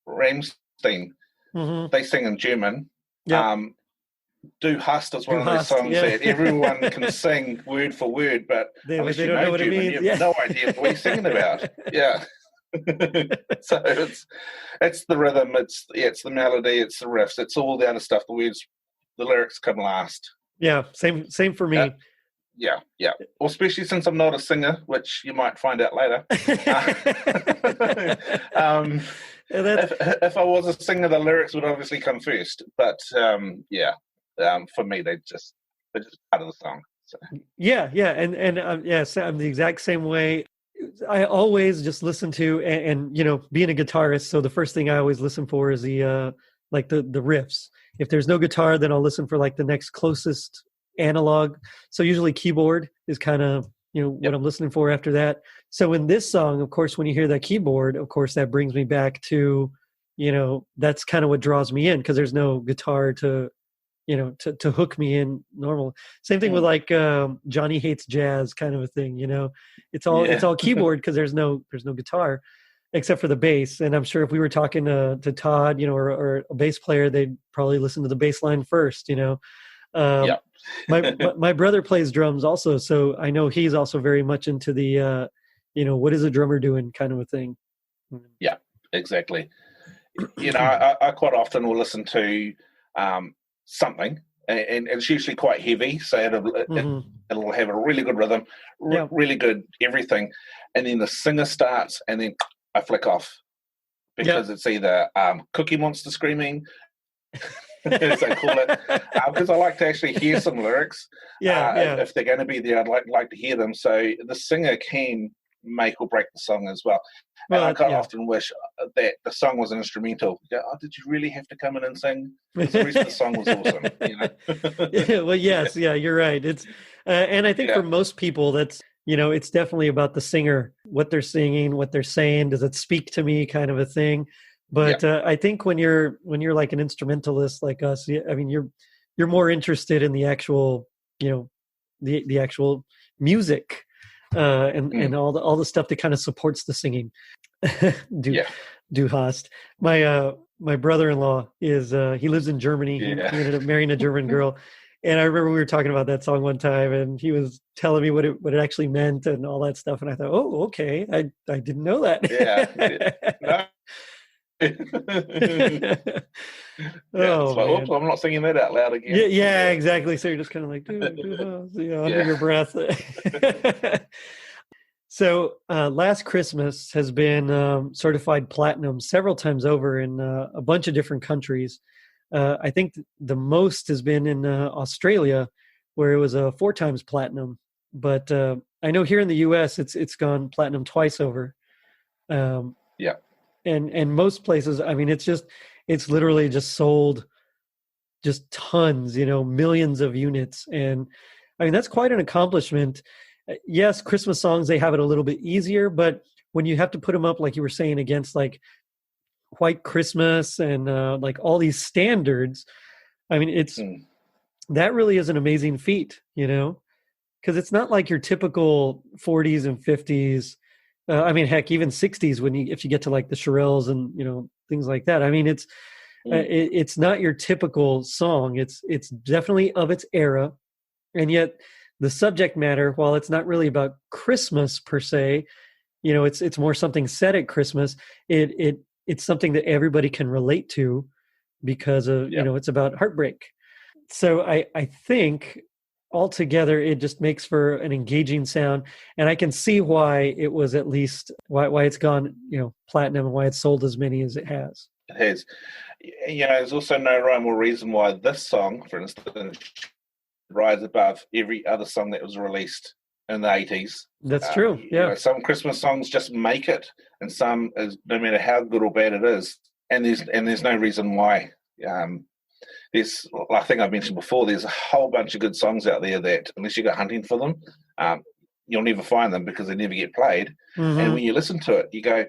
Rammstein. They sing in German. Du Hast is one of those songs that everyone can sing word for word, but unless you know German, you have no idea what he's singing about. So it's the rhythm, it's the melody, it's the riffs, it's all the other stuff. The words, the lyrics come last. Same for me. Well, especially since I'm not a singer, which you might find out later. If I was a singer, the lyrics would obviously come first. But for me, they're just part of the song. So. I'm the exact same way. I always just listen to and being a guitarist, so the first thing I always listen for is the riffs. If there's no guitar, then I'll listen for like the next closest analog. So usually keyboard is kind of what I'm listening for after that. So in this song, of course, when you hear that keyboard, of course that brings me back to that's kind of what draws me in, because there's no guitar to hook me in normal. Same thing with like Johnny Hates Jazz kind of a thing. It's all keyboard because there's no guitar except for the bass. And I'm sure if we were talking to Todd, or a bass player, they'd probably listen to the bass line first. My brother plays drums also, so I know he's also very much into the what is a drummer doing kind of a thing. Yeah, exactly. I quite often will listen to something, and it's usually quite heavy, so it'll have a really good rhythm, really good everything, and then the singer starts, and then I flick off because it's either Cookie Monster screaming, as they call it, because I like to actually hear some lyrics. If they're going to be there, I'd like to hear them. So the singer can make or break the song as well. And I quite often wish that the song was an instrumental. Did you really have to come in and sing? Because the rest of the song was awesome. Well, yes, you're right. It's and I think for most people, that's it's definitely about the singer, what they're singing, what they're saying. Does it speak to me, kind of a thing. But I think when you're like an instrumentalist like us, I mean, you're more interested in the actual, the actual music, and all the stuff that kind of supports the singing. Du Hast. My brother-in-law is he lives in Germany. He ended up marrying a German girl. And I remember we were talking about that song one time, and he was telling me what it actually meant and all that stuff. And I thought, oh, okay, I didn't know that. No. Oops, I'm not singing that out loud again. Yeah, exactly. So you're just kind of like under your breath. So Last Christmas has been certified platinum several times over in a bunch of different countries. I think the most has been in Australia, where it was 4 times platinum. But I know here in the U.S. it's gone platinum twice over. And most places, I mean, it's literally just sold just tons, millions of units. And I mean, that's quite an accomplishment. yes, Christmas songs, they have it a little bit easier, but when you have to put them up, like you were saying, against like White Christmas and like all these standards, I mean, that really is an amazing feat, because it's not like your typical 40s and 50s. I mean, heck, even 60s if you get to like the Shirelles and things like that. I mean, it's not your typical song. It's definitely of its era, and yet the subject matter, while it's not really about Christmas per se, it's more something set at Christmas. It's something that everybody can relate to because of it's about heartbreak. So I think altogether it just makes for an engaging sound, and I can see why it was at least why it's gone platinum and why it's sold as many as it has. It has. There's also no rhyme or reason why this song, for instance, rides above every other song that was released in the 80s. That's true. Yeah. Some Christmas songs just make it, and some is, no matter how good or bad it is, and there's no reason why. There's, I think I've mentioned before, there's a whole bunch of good songs out there that, unless you go hunting for them, you'll never find them because they never get played. Mm-hmm. And when you listen to it, you go,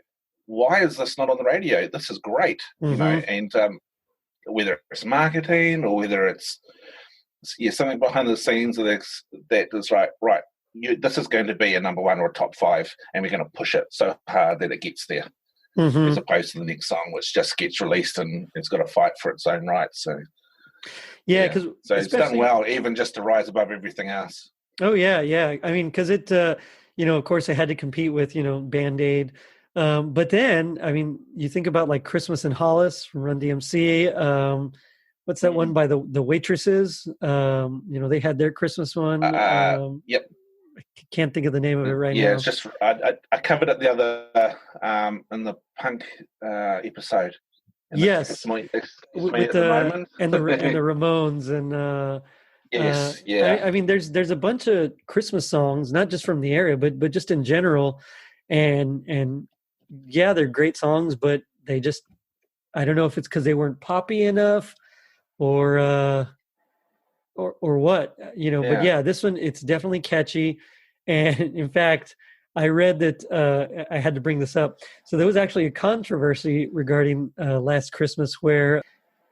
why is this not on the radio? This is great. Mm-hmm. And whether it's marketing or whether it's something behind the scenes that is right. This is going to be a number one or a top 5, and we're going to push it so hard that it gets there, as opposed to the next song, which just gets released and it's got to fight for its own rights. So because it's done well, even just to rise above everything else. Oh yeah. I mean, because it, of course, it had to compete with Band-Aid, but then I mean, you think about like Christmas in Hollis from Run DMC. What's that one by the Waitresses? They had their Christmas one. Yep. I can't think of the name of it right now. Yeah, it's just I covered it the other in the punk episode. Yes, it's my with the Ramones and yes, yeah. I mean, there's a bunch of Christmas songs, not just from the area, but just in general, and yeah, they're great songs, but they just, I don't know if it's because they weren't poppy enough, or what, but yeah, this one, it's definitely catchy. And in fact, I read that I had to bring this up. So there was actually a controversy regarding Last Christmas, where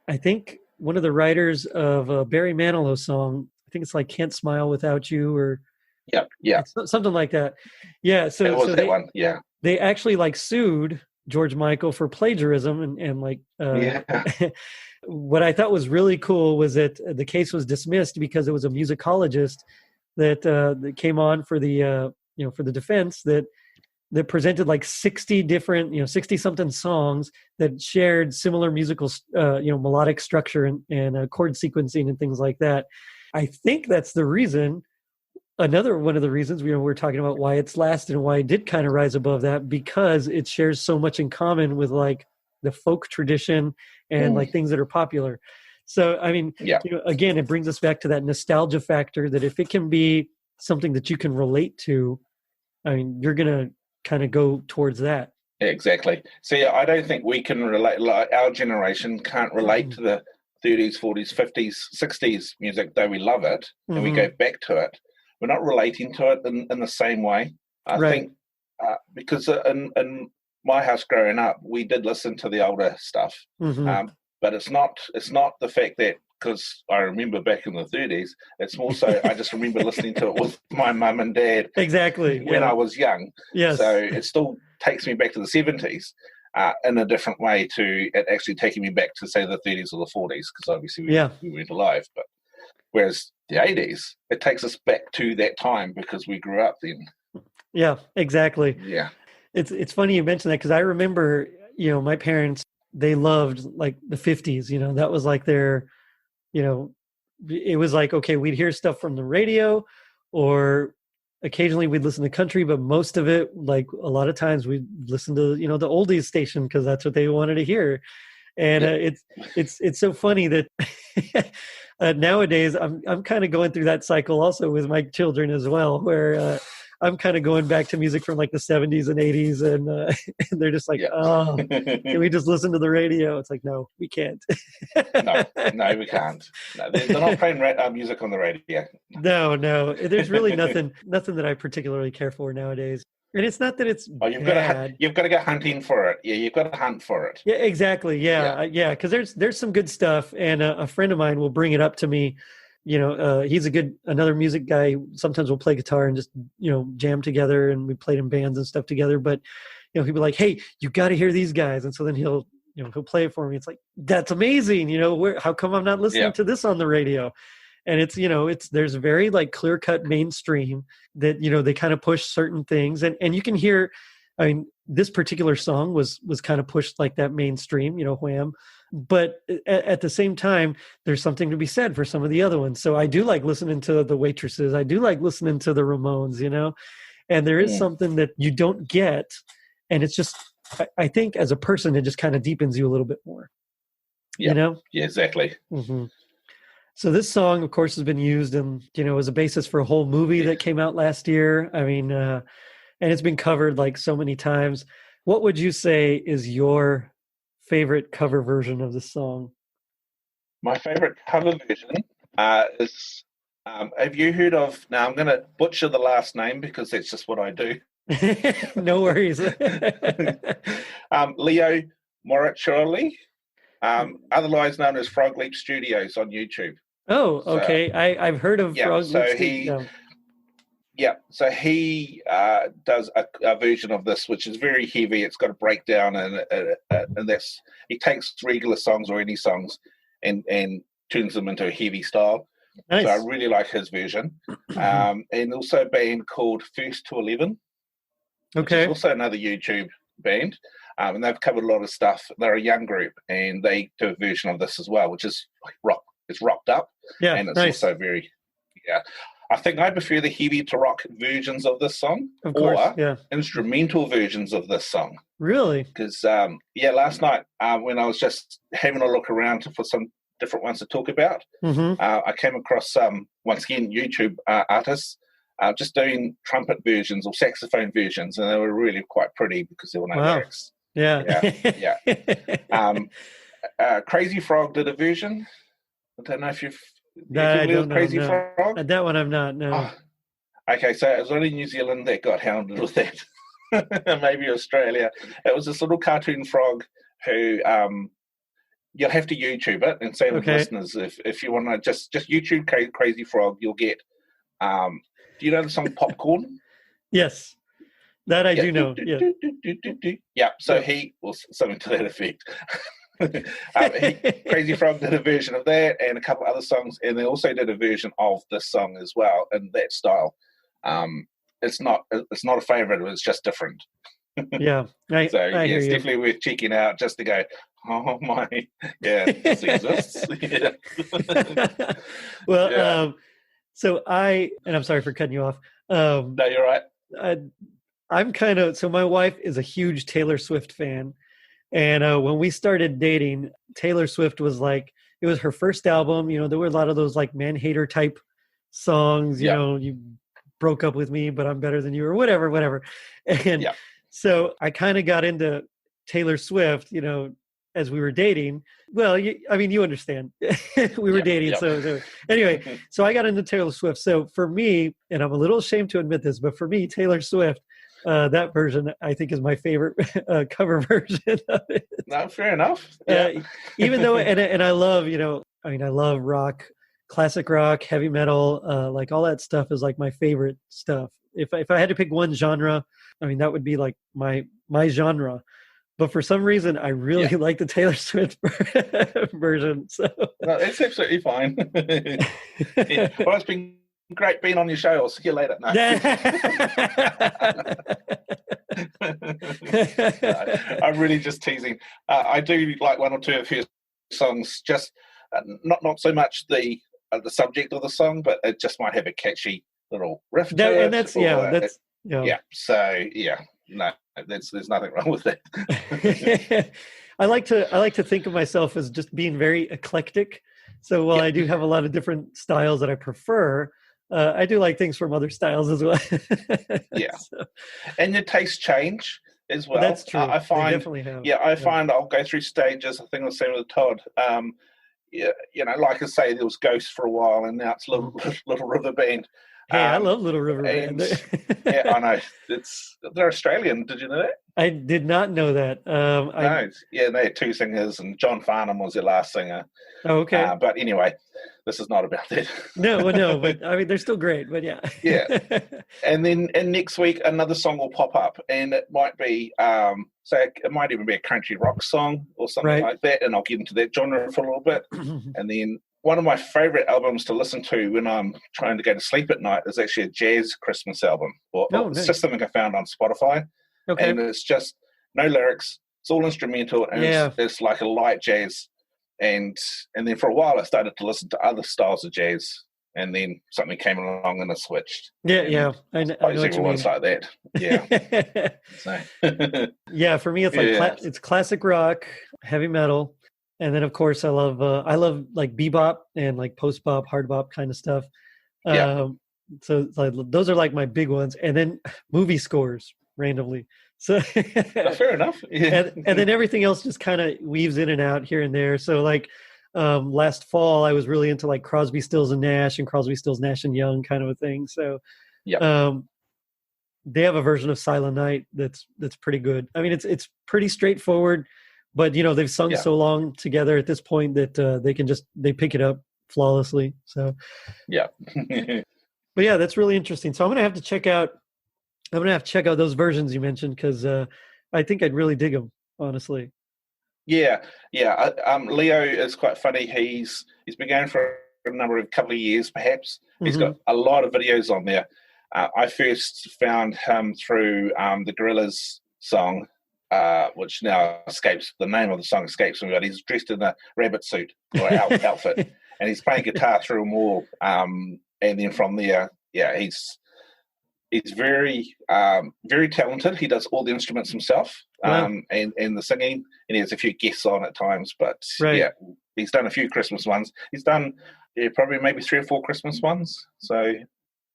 I think one of the writers of a Barry Manilow song, I think it's like Can't Smile Without You, or something like that. Yeah. So it was so that one. Yeah. They actually like sued George Michael for plagiarism and like, what I thought was really cool was that the case was dismissed because it was a musicologist that came on for the for the defense that presented like 60 different 60 something songs that shared similar musical melodic structure and chord sequencing and things like that. I think that's the reason. Another one of the reasons we're talking about why it's lasted and why it did kind of rise above that, because it shares so much in common with like the folk tradition and like things that are popular. So, I mean, again, it brings us back to that nostalgia factor, that if it can be something that you can relate to, I mean, you're going to kind of go towards that. Exactly. See, I don't think we can relate, like our generation can't relate to the 30s, 40s, 50s, 60s music, though we love it and we go back to it. We're not relating to it in the same way. I think because in my house growing up, we did listen to the older stuff, but it's not the fact that, because I remember back in the 30s, it's more so I just remember listening to it with my mum and dad when I was young. Yes. So it still takes me back to the 70s in a different way to it actually taking me back to, say, the 30s or the 40s, because obviously we weren't alive. But whereas the 80s, it takes us back to that time because we grew up then. Yeah, exactly. Yeah. It's funny you mentioned that, because I remember, my parents, they loved like the 50s, that was like their, it was like, okay, we'd hear stuff from the radio, or occasionally we'd listen to country, but most of it, like a lot of times we'd listen to, the oldies station, because that's what they wanted to hear. And it's so funny that nowadays I'm kind of going through that cycle also with my children as well, where I'm kind of going back to music from like the 70s and 80s, and and they're just like, oh, can we just listen to the radio? It's like, no, we can't. No, we can't. No, they're not playing music on the radio. No, there's really nothing that I particularly care for nowadays. And it's not that it's you've bad. got to go hunting for it. Yeah, you've got to hunt for it. Yeah, exactly. Yeah. Because there's some good stuff, and a friend of mine will bring it up to me. He's another music guy. Sometimes we'll play guitar and just jam together, and we played in bands and stuff together. But he'll be like, "Hey, you got to hear these guys," and so then he'll play it for me. It's like, that's amazing. How come I'm not listening to this on the radio? And it's there's very like clear cut mainstream that they kind of push certain things, and you can hear. I mean, this particular song was kind of pushed like that mainstream, Wham. But at the same time, there's something to be said for some of the other ones. So I do like listening to the Waitresses. I do like listening to the Ramones, and there is something that you don't get, and it's just I think as a person it just kind of deepens you a little bit more. Yeah, exactly. Mm-hmm. So this song, of course, has been used and as a basis for a whole movie that came out last year. I mean, and it's been covered like so many times. What would you say is your favorite cover version of the song? My favorite cover version is, have you heard of, now I'm going to butcher the last name because that's just what I do. No worries. Leo Moraccioli, otherwise known as Frog Leap Studios on YouTube. Oh, okay. So, I've heard of Frog Leap Studios. So he does a version of this, which is very heavy. It's got a breakdown, and that's, he takes regular songs or any songs and turns them into a heavy style. Nice. So I really like his version. And also a band called First to 11. Okay. Which is also another YouTube band. And they've covered a lot of stuff. They're a young group, and they do a version of this as well, which is like rock. It's rocked up. Yeah, and it's also very, I think I prefer the heavy to rock versions of this song, of course, or instrumental versions of this song. Really? Because, last night when I was just having a look around for some different ones to talk about, I came across once again, YouTube artists just doing trumpet versions or saxophone versions, and they were really quite pretty because there were no lyrics. Yeah. Crazy Frog did a version. I don't know if you've... I don't know. Crazy Frog? That one I'm not, no. Oh. Okay, so it was only New Zealand that got hounded with that. Maybe Australia. It was this little cartoon frog who... you'll have to YouTube it and say to listeners, if you want to just YouTube Crazy Frog, you'll get... do you know the song Popcorn? Yes. That I do know. So he... Well, something to that effect. Crazy Frog did a version of that and a couple other songs, and they also did a version of this song as well in that style. It's not a favorite, it's just different. I it's hear definitely worth checking out just to go, oh my, this exists. Well, so I'm sorry for cutting you off. No, you're right. I'm kind of, so my wife is a huge Taylor Swift fan. And when we started dating, Taylor Swift was like, it was her first album. There were a lot of those like man-hater type songs, you broke up with me, but I'm better than you, or whatever. And so I kind of got into Taylor Swift, as we were dating. Well, you understand. We were dating. So anyway, so I got into Taylor Swift. So for me, and I'm a little ashamed to admit this, but for me, Taylor Swift, that version I think is my favorite cover version of it. No, fair enough. Even though, and I love, I love rock, classic rock, heavy metal, like all that stuff is like my favorite stuff. If I had to pick one genre, that would be like my genre. But for some reason, I really like the Taylor Swift version. So no, it's absolutely fine. Well, it's been great being on your show. I'll see you later. No. I'm really just teasing. I do like one or two of her songs, just not so much the subject of the song, but it just might have a catchy little riff to it. And that's no, there's nothing wrong with that. I like to think of myself as just being very eclectic. So while I do have a lot of different styles that I prefer, I do like things from other styles as well. Yeah. So. And your tastes change as well. That's true. I find, they definitely have. Yeah, I find I'll go through stages. I think I was saying with Todd. Yeah, like I say, there was Ghost for a while, and now it's Little River Band. Hey, I love Little River Band. Yeah, I know. They're Australian. Did you know that? I did not know that. No, they had two singers, and John Farnham was their last singer. Oh, okay. But anyway, this is not about that. No, but I mean, they're still great, but yeah. Yeah. And then next week, another song will pop up, and it might be, it might even be a country rock song or something like that, and I'll get into that genre for a little bit. And then one of my favorite albums to listen to when I'm trying to go to sleep at night is actually a jazz Christmas album. It's just something I found on Spotify. Okay. And it's just no lyrics. It's all instrumental, and it's like a light jazz. And then for a while, I started to listen to other styles of jazz, and then something came along and I switched. Yeah. I know what everyone's like that. Yeah. Yeah, for me, it's like it's classic rock, heavy metal, and then of course I love like bebop and like post bop, hard bop kind of stuff. So it's like, those are like my big ones, and then movie scores randomly. So fair enough. Yeah. And then everything else just kind of weaves in and out here and there. So like last fall, I was really into like Crosby, Stills and Nash and Crosby, Stills, Nash and Young kind of a thing. So they have a version of Silent Night that's pretty good. I mean, it's pretty straightforward, but they've sung so long together at this point that they pick it up flawlessly. So but yeah, that's really interesting. So I'm gonna have to check out those versions you mentioned, because I think I'd really dig them, honestly. Yeah. Leo is quite funny. He's been going for a couple of years, perhaps. He's got a lot of videos on there. I first found him through the Gorillaz song, which now the name of the song escapes me, but he's dressed in a rabbit suit or outfit, and he's playing guitar through them all. And then from there, he's very, very talented. He does all the instruments himself, and the singing, and he has a few guests on at times. But he's done a few Christmas ones. He's done probably maybe 3 or 4 Christmas ones. So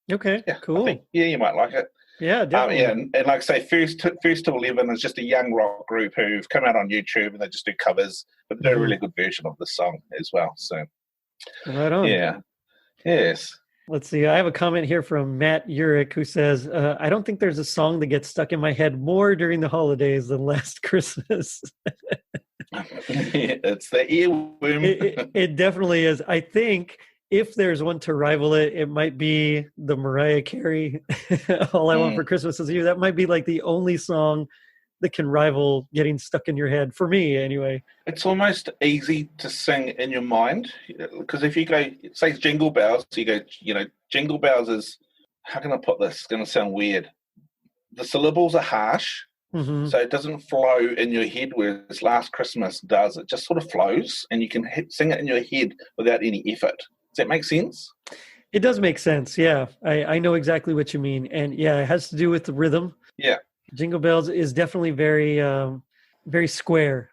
cool. I think, you might like it. Yeah, definitely. And like I say, First to 11 is just a young rock group who've come out on YouTube, and they just do covers, but they do a really good version of the song as well. So right on. Yeah. Yes. Let's see. I have a comment here from Matt Urich, who says, I don't think there's a song that gets stuck in my head more during the holidays than Last Christmas. It's the earworm. It definitely is. I think if there's one to rival it, it might be the Mariah Carey All I Want for Christmas Is You. That might be like the only song that can rival getting stuck in your head, for me anyway. It's almost easy to sing in your mind, because if you go, say Jingle Bells, you go, Jingle Bells is, how can I put this? It's going to sound weird. The syllables are harsh, so it doesn't flow in your head, whereas Last Christmas does. It just sort of flows, and you can sing it in your head without any effort. Does that make sense? It does make sense, yeah. I know exactly what you mean. And yeah, it has to do with the rhythm. Yeah. Jingle Bells is definitely very, very square.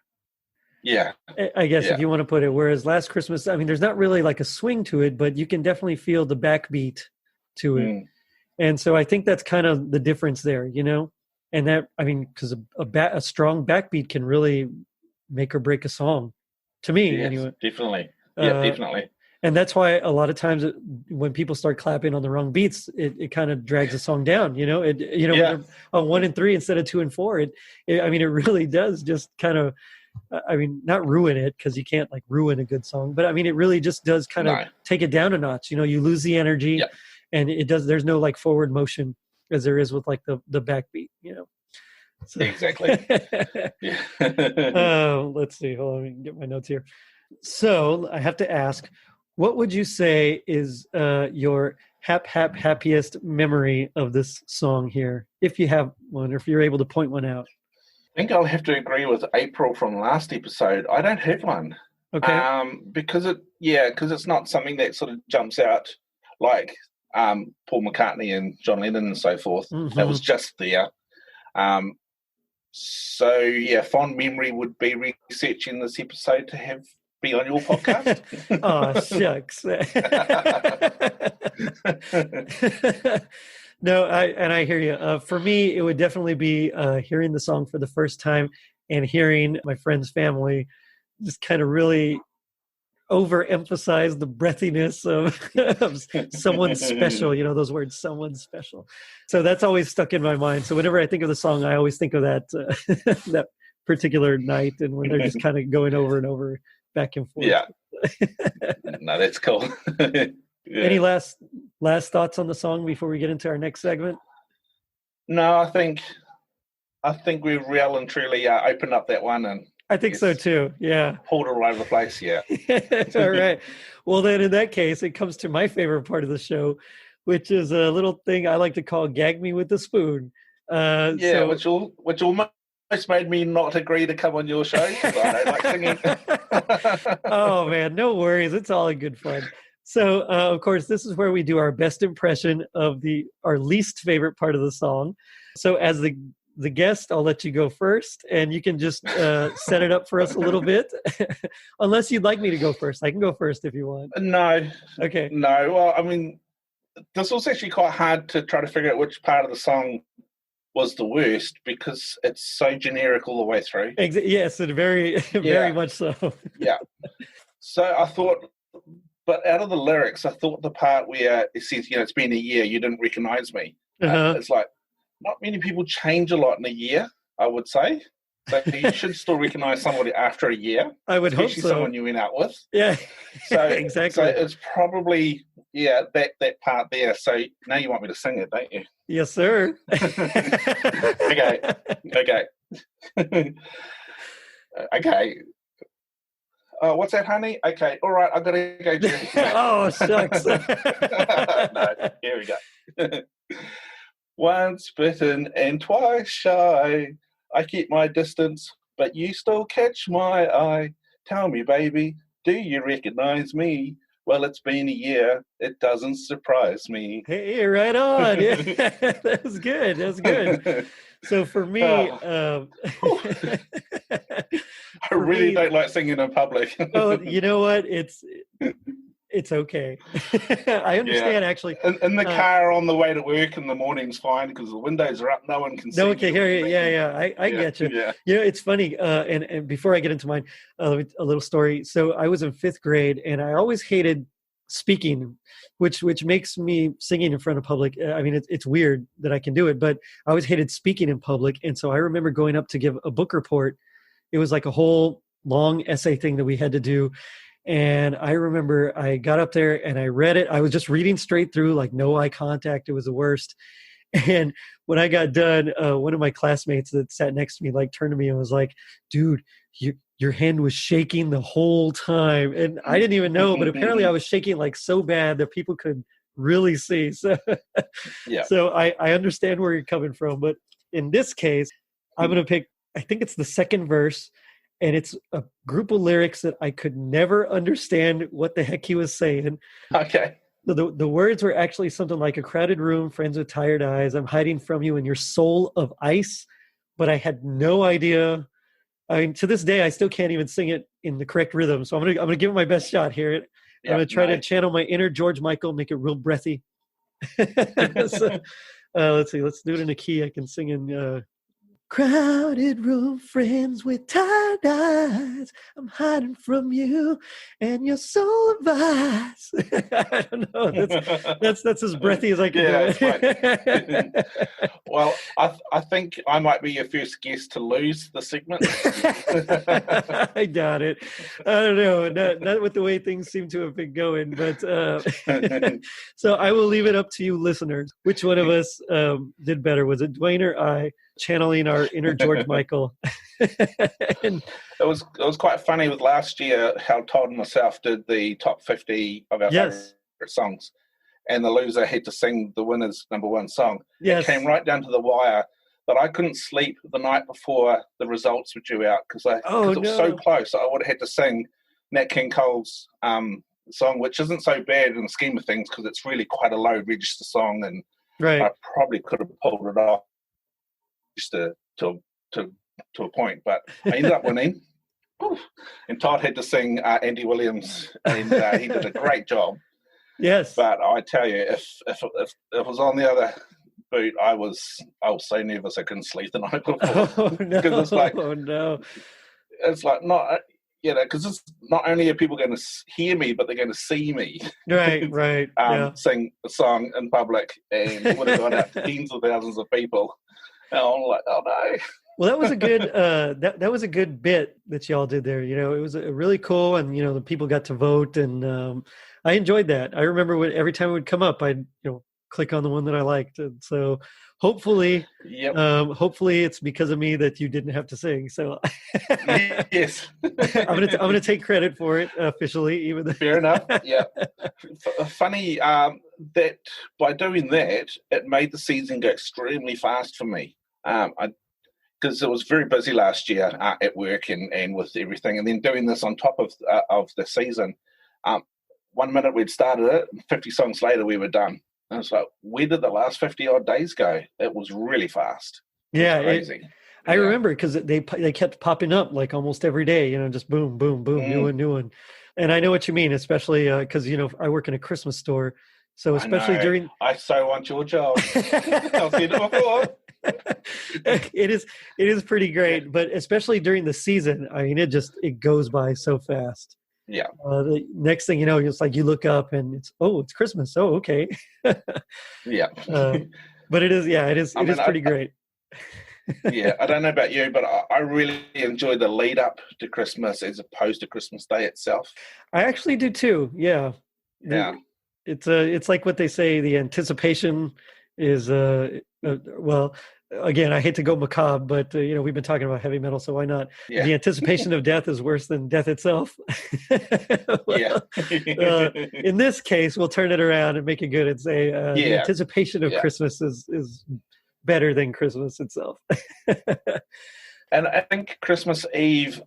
Yeah. I guess if you want to put it. Whereas Last Christmas, I mean, there's not really like a swing to it, but you can definitely feel the backbeat to it. And so I think that's kind of the difference there, And that, I mean, because a strong backbeat can really make or break a song, to me, anyway. Definitely. Yeah, definitely. And that's why a lot of times when people start clapping on the wrong beats, it kind of drags the song down. When they're on 1 and 3 instead of 2 and 4, it really does just kind of, not ruin it, because you can't like ruin a good song, but I mean, it really just does kind of take it down a notch. You lose the energy, and it does. There's no like forward motion as there is with like the backbeat. So. Exactly. Let's see. Hold on, let me get my notes here. So I have to ask, what would you say is your happiest memory of this song here, if you have one, or if you're able to point one out? I think I'll have to agree with April from last episode. I don't have one. Okay. Because it's not something that sort of jumps out like Paul McCartney and John Lennon and so forth. That was just there. So fond memory would be researching this episode to have be on your podcast. Oh, shucks. No, I hear you. For me, it would definitely be hearing the song for the first time and hearing my friend's family just kind of really overemphasize the breathiness of someone special. You know, those words, someone special. So that's always stuck in my mind. So whenever I think of the song, I always think of that that particular night and when they're just kind of going over and over, back and forth. Yeah. No, that's cool. Yeah. Any last thoughts on the song before we get into our next segment? No, I think we've well and truly opened up that one, and I think so too. Yeah. Pulled it all over the place. Yeah. All right. Well, then in that case, it comes to my favorite part of the show, which is a little thing I like to call "Gag Me with the Spoon." Which almost made me not agree to come on your show because I don't like singing. Oh man, no worries. It's all in good fun. So, of course, this is where we do our best impression of our least favorite part of the song. So, as the guest, I'll let you go first, and you can just set it up for us a little bit. Unless you'd like me to go first. I can go first if you want. No. Okay. No. Well, I mean, this was actually quite hard to try to figure out which part of the song was the worst because it's so generic all the way through. Yes, and very much so. Yeah. So I thought, but out of the lyrics, I thought the part where it says, it's been a year, you didn't recognize me. It's like, not many people change a lot in a year, I would say. So you should still recognize somebody after a year. I would hope so. Especially someone you went out with. Yeah, so exactly. So it's probably, that part there. So now you want me to sing it, don't you? Yes, sir. Okay. Okay. What's that, honey? Okay, all right, I've got to go, Jerry. Oh, shucks. No, here we go. Once bitten and twice shy, I keep my distance, but you still catch my eye. Tell me, baby, do you recognize me? Well, it's been a year. It doesn't surprise me. Hey, right on. Yeah, that was good. So for me, I really don't like singing in public. Oh, you know what? It's okay. I understand, actually. In the car on the way to work in the morning's fine because the windows are up. No one can see. No one can hear you. Yeah. I get you. Yeah. It's funny. And before I get into mine, a little story. So I was in 5th grade, and I always hated speaking, which makes me singing in front of public. I mean, it's weird that I can do it, but I always hated speaking in public. And so I remember going up to give a book report. It was like a whole long essay thing that we had to do. And I remember I got up there and I read it. I was just reading straight through, like no eye contact. It was the worst. And when I got done, one of my classmates that sat next to me turned to me and was like, "Dude, your hand was shaking the whole time." And I didn't even know, but apparently I was shaking so bad that people could really see. So, So I understand where you're coming from. But in this case, I'm going to pick, I think it's the second verse. And it's a group of lyrics that I could never understand what the heck he was saying. Okay. The words were actually something like, "A crowded room, friends with tired eyes. I'm hiding from you in your soul of ice." But I had no idea. I mean, to this day, I still can't even sing it in the correct rhythm. So I'm gonna give it my best shot here. I'm gonna try to channel my inner George Michael, make it real breathy. So, let's see. Let's do it in a key I can sing in. Crowded room, friends with tired eyes. I'm hiding from you and your soul of ice. I don't know. That's as breathy as I can do it. Well, I think I might be your first guest to lose the segment. I doubt it. I don't know. Not with the way things seem to have been going. But so I will leave it up to you, listeners. Which one of us did better? Was it Duane or I? Channeling our inner George Michael. And it was quite funny with last year how Todd and myself did the top 50 of our favorite songs, and the loser had to sing the winner's number one song. It came right down to the wire, but I couldn't sleep the night before the results were due out because it was so close. I would have had to sing Nat King Cole's song, which isn't so bad in the scheme of things because it's really quite a low register song, and I probably could have pulled it off to a point, but I ended up winning. Oof. And Todd had to sing Andy Williams, and he did a great job. Yes. But I tell you, if it was on the other boot, I was so nervous I couldn't sleep the night before. Oh no! It's like, oh no! It's like not, because it's not only are people going to hear me, but they're going to see me. Right. Sing a song in public, and would have gone out to tens of thousands of people. And I'm like, oh no. Well, that was a good that was a good bit that y'all did there. It was really cool, and the people got to vote, and I enjoyed that. I remember every time it would come up, I'd click on the one that I liked, and so hopefully, hopefully it's because of me that you didn't have to sing. So yes, I'm gonna take credit for it officially, even though. Fair enough. Yeah, funny that by doing that, it made the season go extremely fast for me. Because it was very busy last year at work and with everything, and then doing this on top of the season. 1 minute we'd started it, 50 songs later we were done. And it's like, where did the last 50 odd days go? It was really fast. Yeah, crazy. I remember because they kept popping up like almost every day. just boom, boom, boom, new one. And I know what you mean, especially because I work in a Christmas store, so especially during. I so want your job. I've seen it before. It is pretty great, but especially during the season, I mean, it goes by so fast. Yeah. The next thing you know, it's like you look up and it's Christmas. Oh, okay. Yeah. But it is pretty great. Yeah, I don't know about you, but I really enjoy the lead up to Christmas as opposed to Christmas Day itself. I actually do too. Yeah. Yeah. It's like what they say. The anticipation is well. Again, I hate to go macabre, but we've been talking about heavy metal, so why not? Yeah. The anticipation of death is worse than death itself. In this case, we'll turn it around and make it good and say the anticipation of Christmas is better than Christmas itself. And I think Christmas Eve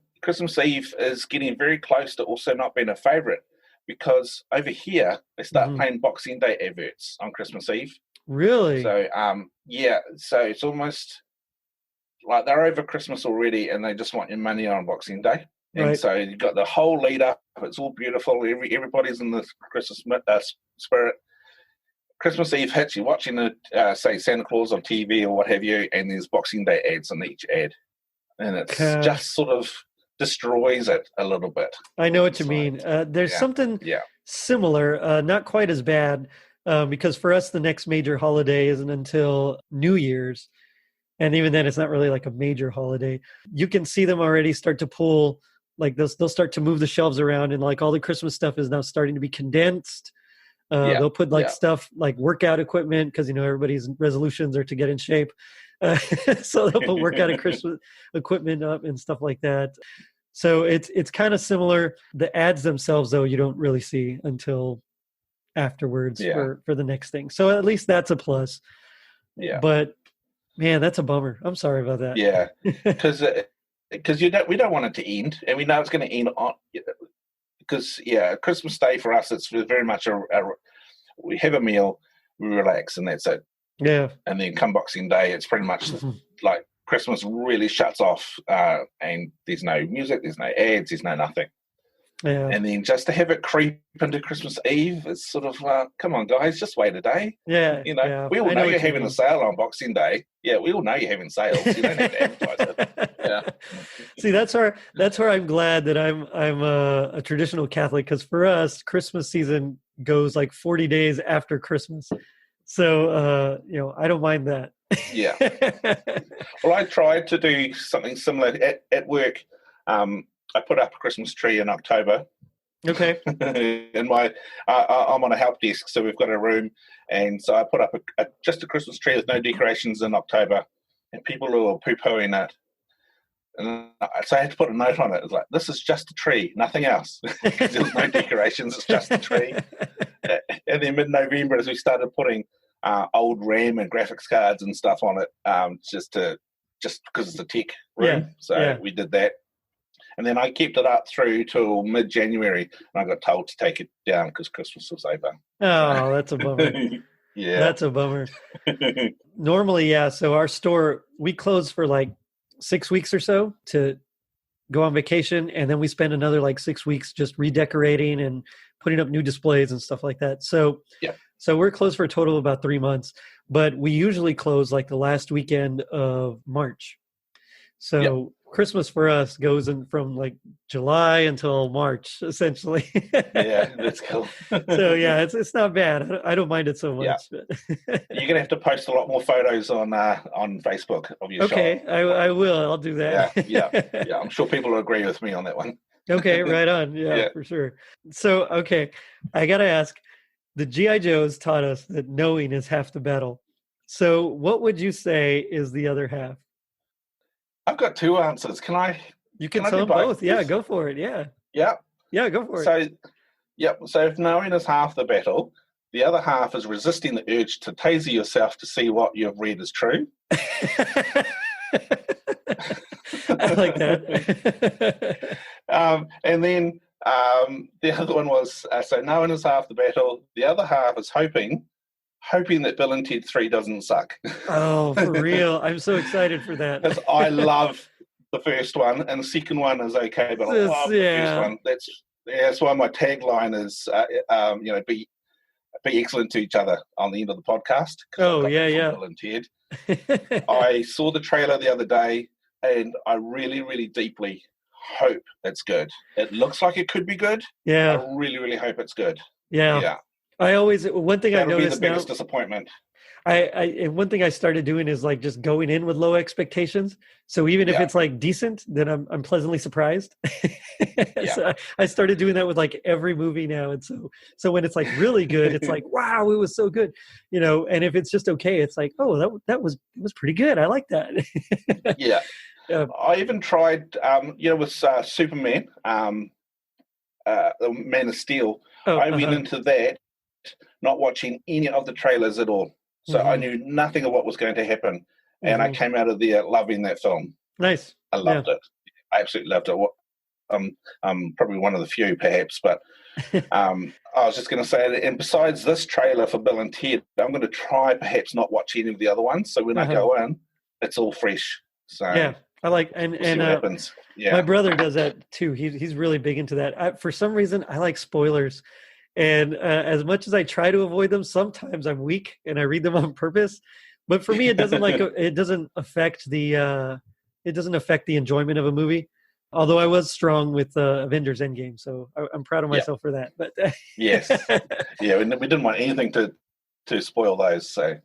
is getting very close to also not being a favorite, because over here they start playing Boxing Day adverts on Christmas Eve. Really? So, so it's almost like they're over Christmas already and they just want your money on Boxing Day. And so you've got the whole lead up. It's all beautiful. Everybody's in the Christmas spirit. Christmas Eve hits, you're watching say Santa Claus on TV or what have you, and there's Boxing Day ads on each ad. And it just sort of destroys it a little bit. I know what you mean. There's something similar, not quite as bad. Because for us, the next major holiday isn't until New Year's. And even then, it's not really like a major holiday. You can see them already start to pull, like they'll start to move the shelves around, and like all the Christmas stuff is now starting to be condensed. They'll put like stuff like workout equipment, because everybody's resolutions are to get in shape. So they'll put workout and Christmas equipment up and stuff like that. So it's kind of similar. The ads themselves, though, you don't really see until afterwards for the next thing. So at least that's a plus. Yeah. But man, that's a bummer. I'm sorry about that. Yeah. Because we don't want it to end, and we know it's going to end on, because Christmas Day for us, it's very much we have a meal, we relax, and that's it. Yeah. And then come Boxing Day, it's pretty much like Christmas really shuts off, and there's no music, there's no ads, there's no nothing. Yeah. And then just to have it creep into Christmas Eve, it's sort of, come on, guys, just wait a day. Yeah. We all know you're having a sale on Boxing Day. Yeah, we all know you're having sales. You don't have to advertise it. Yeah. See, that's where I'm glad that I'm a traditional Catholic, because for us, Christmas season goes like 40 days after Christmas. So, I don't mind that. Yeah. Well, I tried to do something similar at work. I put up a Christmas tree in October. Okay. And I'm on a help desk, so we've got a room, and so I put up just a Christmas tree with no decorations in October, and people were poo-pooing it. And so I had to put a note on it. It was like, this is just a tree, nothing else. There's no decorations, it's just a tree. And then mid-November, as we started putting old RAM and graphics cards and stuff on it, just because it's a tech room. We did that. And then I kept it up through till mid-January, and I got told to take it down because Christmas was over. Oh, that's a bummer. Yeah. That's a bummer. Normally, so our store, we close for like 6 weeks or so go on vacation, and then we spend another like 6 weeks just redecorating and putting up new displays and stuff like that. So we're closed for a total of about 3 months, but we usually close like the last weekend of March. So Christmas for us goes in from like July until March, essentially. Yeah, that's cool. So yeah, it's not bad. I don't mind it so much. Yeah. You're gonna have to post a lot more photos on Facebook of your shop. Okay, I will. I'll do that. Yeah. I'm sure people will agree with me on that one. Okay, right on. Yeah, for sure. So okay, I gotta ask. The G.I. Joes taught us that knowing is half the battle. So what would you say is the other half? I've got two answers. Can I? You can tell them both. Yeah, go for it. Yeah. Yeah, go for it. So if knowing is half the battle, the other half is resisting the urge to taser yourself to see what you've read is true. I like that. And then the other one was, so knowing is half the battle, the other half is hoping that Bill and Ted 3 doesn't suck. Oh, for real. I'm so excited for that. Because I love the first one, and the second one is okay, but I love the first one. That's why my tagline is, be excellent to each other on the end of the podcast. Oh, yeah. Bill and Ted. I saw the trailer the other day, and I really, really deeply hope it's good. It looks like it could be good. Yeah. I really, really hope it's good. Yeah. One thing I noticed that'll be the biggest disappointment. One thing I started doing is like just going in with low expectations. So even if it's like decent, then I'm pleasantly surprised. So I started doing that with like every movie now. And so when it's like really good, it's like, wow, it was so good, and if it's just okay, it's like, oh, that was pretty good. I like that. Yeah. I even tried, with Superman, the Man of Steel. I went into that not watching any of the trailers at all. So I knew nothing of what was going to happen. And I came out of there loving that film. Nice. I loved it. I absolutely loved it. I'm probably one of the few, perhaps. But I was just going to say, and besides this trailer for Bill and Ted, I'm going to try perhaps not watch any of the other ones. So when I go in, it's all fresh. So yeah. I like and what happens. Yeah. My brother does that too. He's really big into that. For some reason, I like spoilers, and as much as I try to avoid them, sometimes I'm weak and I read them on purpose. But for me, it doesn't affect the enjoyment of a movie. Although I was strong with Avengers Endgame, so I'm proud of myself for that. But yes, we didn't want anything to spoil those. So.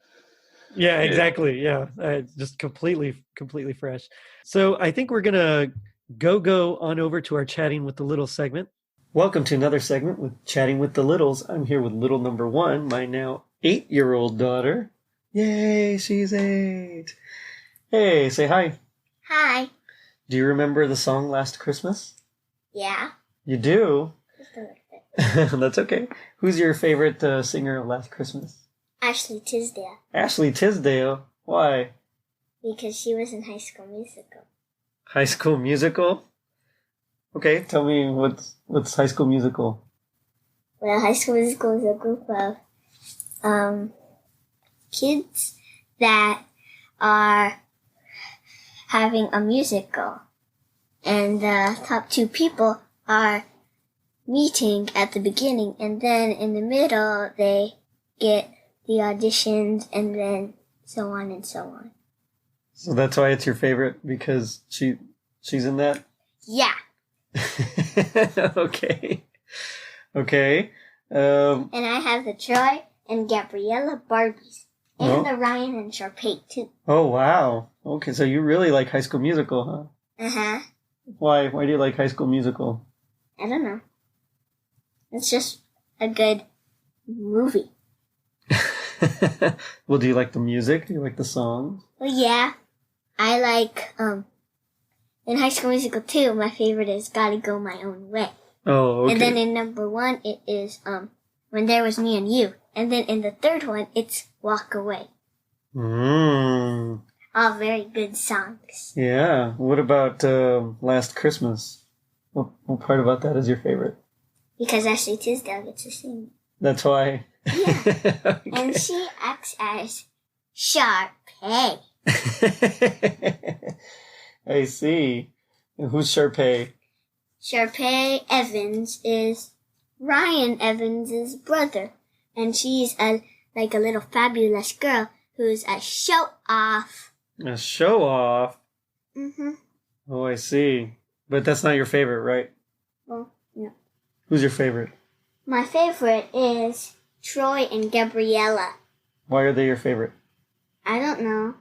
Yeah, exactly. Yeah, just completely fresh. So I think we're going to go on over to our Chatting with the Littles segment. Welcome to another segment with Chatting with the Littles. I'm here with little number 1, my now 8-year-old daughter. Yay, she's 8. Hey, say hi. Hi. Do you remember the song Last Christmas? Yeah. You do? Just a little bit. That's okay. Who's your favorite singer of Last Christmas? Ashley Tisdale. Ashley Tisdale? Why? Because she was in High School Musical. High School Musical? Okay, tell me what's High School Musical? Well, High School Musical is a group of kids that are having a musical. And the top 2 people are meeting at the beginning, and then in the middle they get the auditions, and then so on and so on. So that's why it's your favorite, because she's in that? Yeah. Okay. And I have the Troy and Gabriella Barbies, and the Ryan and Sharpay too. Oh, wow. Okay, so you really like High School Musical, huh? Uh-huh. Why do you like High School Musical? I don't know. It's just a good movie. Well, do you like the music? Do you like the songs? Well, yeah. I like, in High School Musical 2, my favorite is Gotta Go My Own Way. Oh, okay. And then in number 1, it is, When There Was Me and You. And then in the third one, it's Walk Away. All very good songs. Yeah. What about Last Christmas? What part about that is your favorite? Because Ashley Tisdale gets to sing. That's why. Yeah. Okay. And she acts as Sharpay. I see. And who's Sharpay? Sharpay Evans is Ryan Evans' brother, and she's a little fabulous girl who's a show-off. A show-off? Mm-hmm. Oh, I see. But that's not your favorite, right? Well, no. Who's your favorite? My favorite is Troy and Gabriella. Why are they your favorite? I don't know.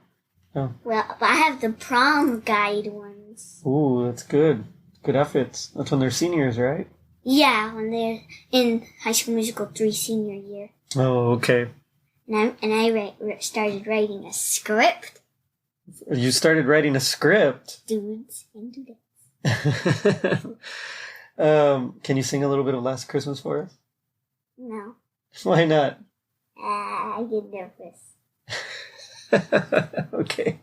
Oh. Well, but I have the prom guide ones. Ooh, that's good. Good outfits. That's when they're seniors, right? Yeah, when they're in High School Musical 3 senior year. Oh, okay. And I started writing a script. You started writing a script? Dudes and dudettes. Can you sing a little bit of Last Christmas for us? No. Why not? I get nervous. Okay.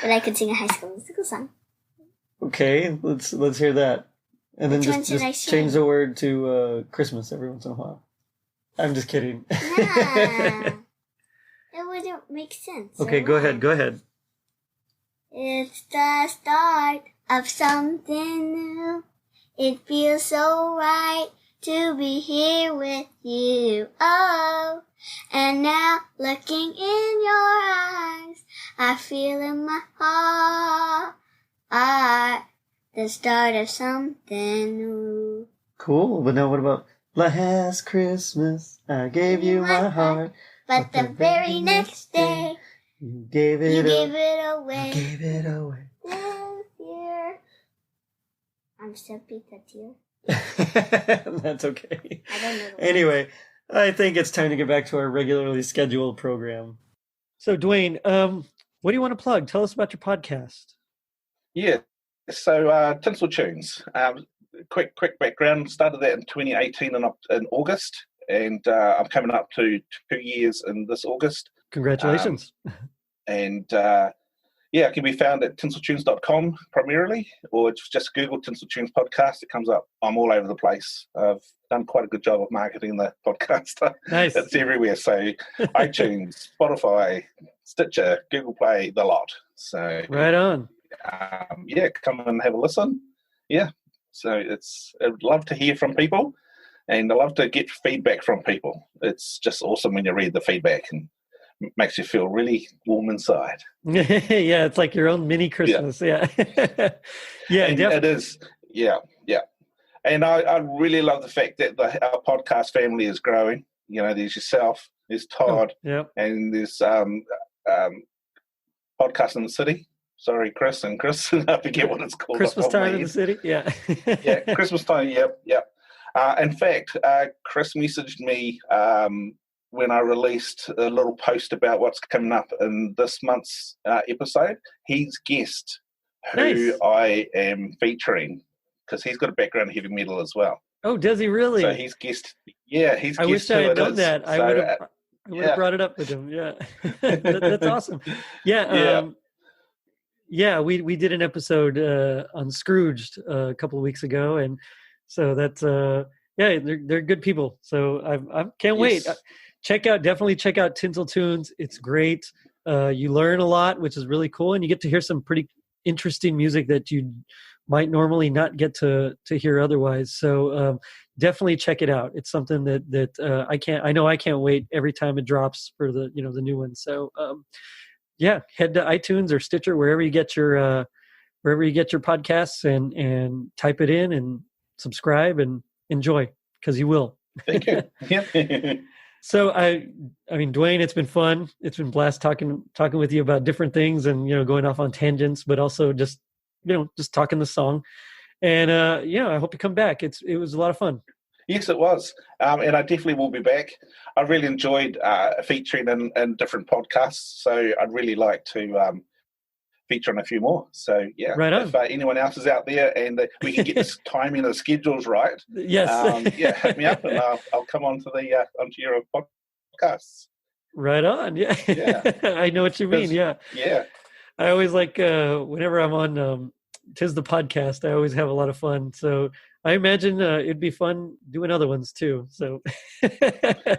But I could sing a High School Musical song. Okay, let's hear that. And then just change the word to Christmas every once in a while. I'm just kidding. Nah. It wouldn't make sense. Okay, go ahead. It's the start of something new. It feels so right to be here with you. Oh, and now looking in your eyes, I feel in my heart the start of something new. Cool, but now what about last Christmas I gave you my heart, but the very next day you gave it away. You gave it away. This year. I'm still Pikachu. That's okay. I don't know. Anyway, I think it's time to get back to our regularly scheduled program. So, Duane, what do you want to plug? Tell us about your podcast. Yeah, so Tinsel Tunes. Quick background. Started that in 2018 in August, and I'm coming up to 2 years in this August. Congratulations. It can be found at tinseltunes.com primarily, or just Google Tinsel Tunes podcast. It comes up. I'm all over the place. I've done quite a good job of marketing the podcast. Nice. It's everywhere. So iTunes, Spotify, Stitcher, Google Play, the lot. So right on. Come and have a listen. Yeah. So I'd love to hear from people, and I love to get feedback from people. It's just awesome when you read the feedback and makes you feel really warm inside. Yeah, it's like your own mini Christmas. Yeah. Yeah, definitely. It is. Yeah. And I really love the fact that our podcast family is growing. You know, there's yourself, there's Todd, and there's Podcast in the City. Sorry, Chris, I forget what it's called. Christmas Time in the City, yeah. Yeah, Christmas Time, yep. In fact, Chris messaged me when I released a little post about what's coming up in this month's episode. He's guessed who I am featuring, because he's got a background in heavy metal as well. Oh, does he really? So he's guessed. Yeah, he's I guessed wish I had known is. that. So, I would have brought it up with him. Yeah, that's awesome. Yeah. We did an episode on Scrooged a couple of weeks ago, and so that's they're good people. So I can't wait. Definitely check out Tinsel Tunes. It's great. You learn a lot, which is really cool, and you get to hear some pretty interesting music that you might normally not get to hear otherwise. So definitely check it out. It's something that I can't wait every time it drops for the new one. So head to iTunes or Stitcher, wherever you get your podcasts, and type it in and subscribe and enjoy, because you will. Thank you. Yep. So I mean, Duane, it's been fun. It's been a blast talking with you about different things, and going off on tangents, but also just talking the song. And I hope you come back. It was a lot of fun. Yes, it was. And I definitely will be back. I really enjoyed featuring in different podcasts, so I'd really like to feature on a few more. So, yeah, right on. If anyone else is out there and we can get this timing and the schedules right, yes, hit me up, and I'll come onto your podcasts. Right on. Yeah. I know what you mean. Yeah. I always like whenever I'm on Tis the Podcast, I always have a lot of fun. So I imagine it'd be fun doing other ones too. So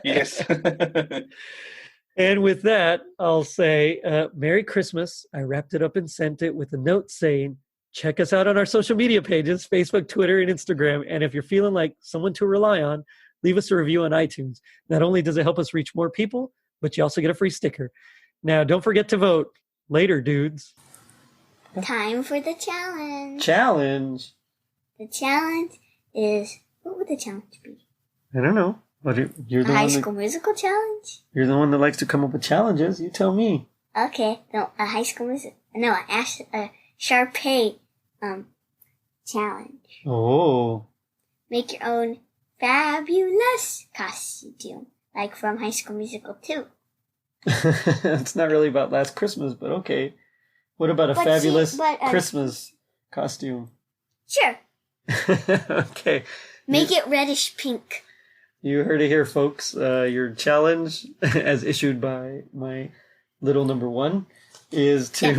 yes. And with that, I'll say Merry Christmas. I wrapped it up and sent it with a note saying, check us out on our social media pages, Facebook, Twitter, and Instagram. And if you're feeling like someone to rely on, leave us a review on iTunes. Not only does it help us reach more people, but you also get a free sticker. Now, don't forget to vote. Later, dudes. Time for the challenge. Challenge? The challenge is... What would the challenge be? I don't know. But you're the High School Musical challenge? You're the one that likes to come up with challenges. You tell me. Okay. No, a High School Musical... No, a Sharpay challenge. Oh. Make your own fabulous costume. Like from High School Musical 2. It's not really about Last Christmas, but okay. What about a fabulous Christmas costume? Sure. Okay. Make it reddish pink. You heard it here, folks. Your challenge, as issued by my little number one, is to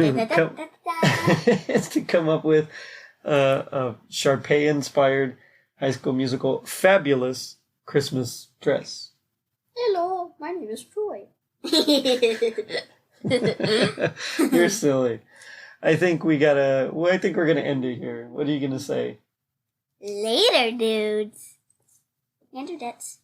come up with a Sharpay-inspired High School Musical fabulous Christmas dress. Hello, my name is Troy. You're silly. I think we're gonna end it here. What are you gonna say? Later, dudes. And dudettes.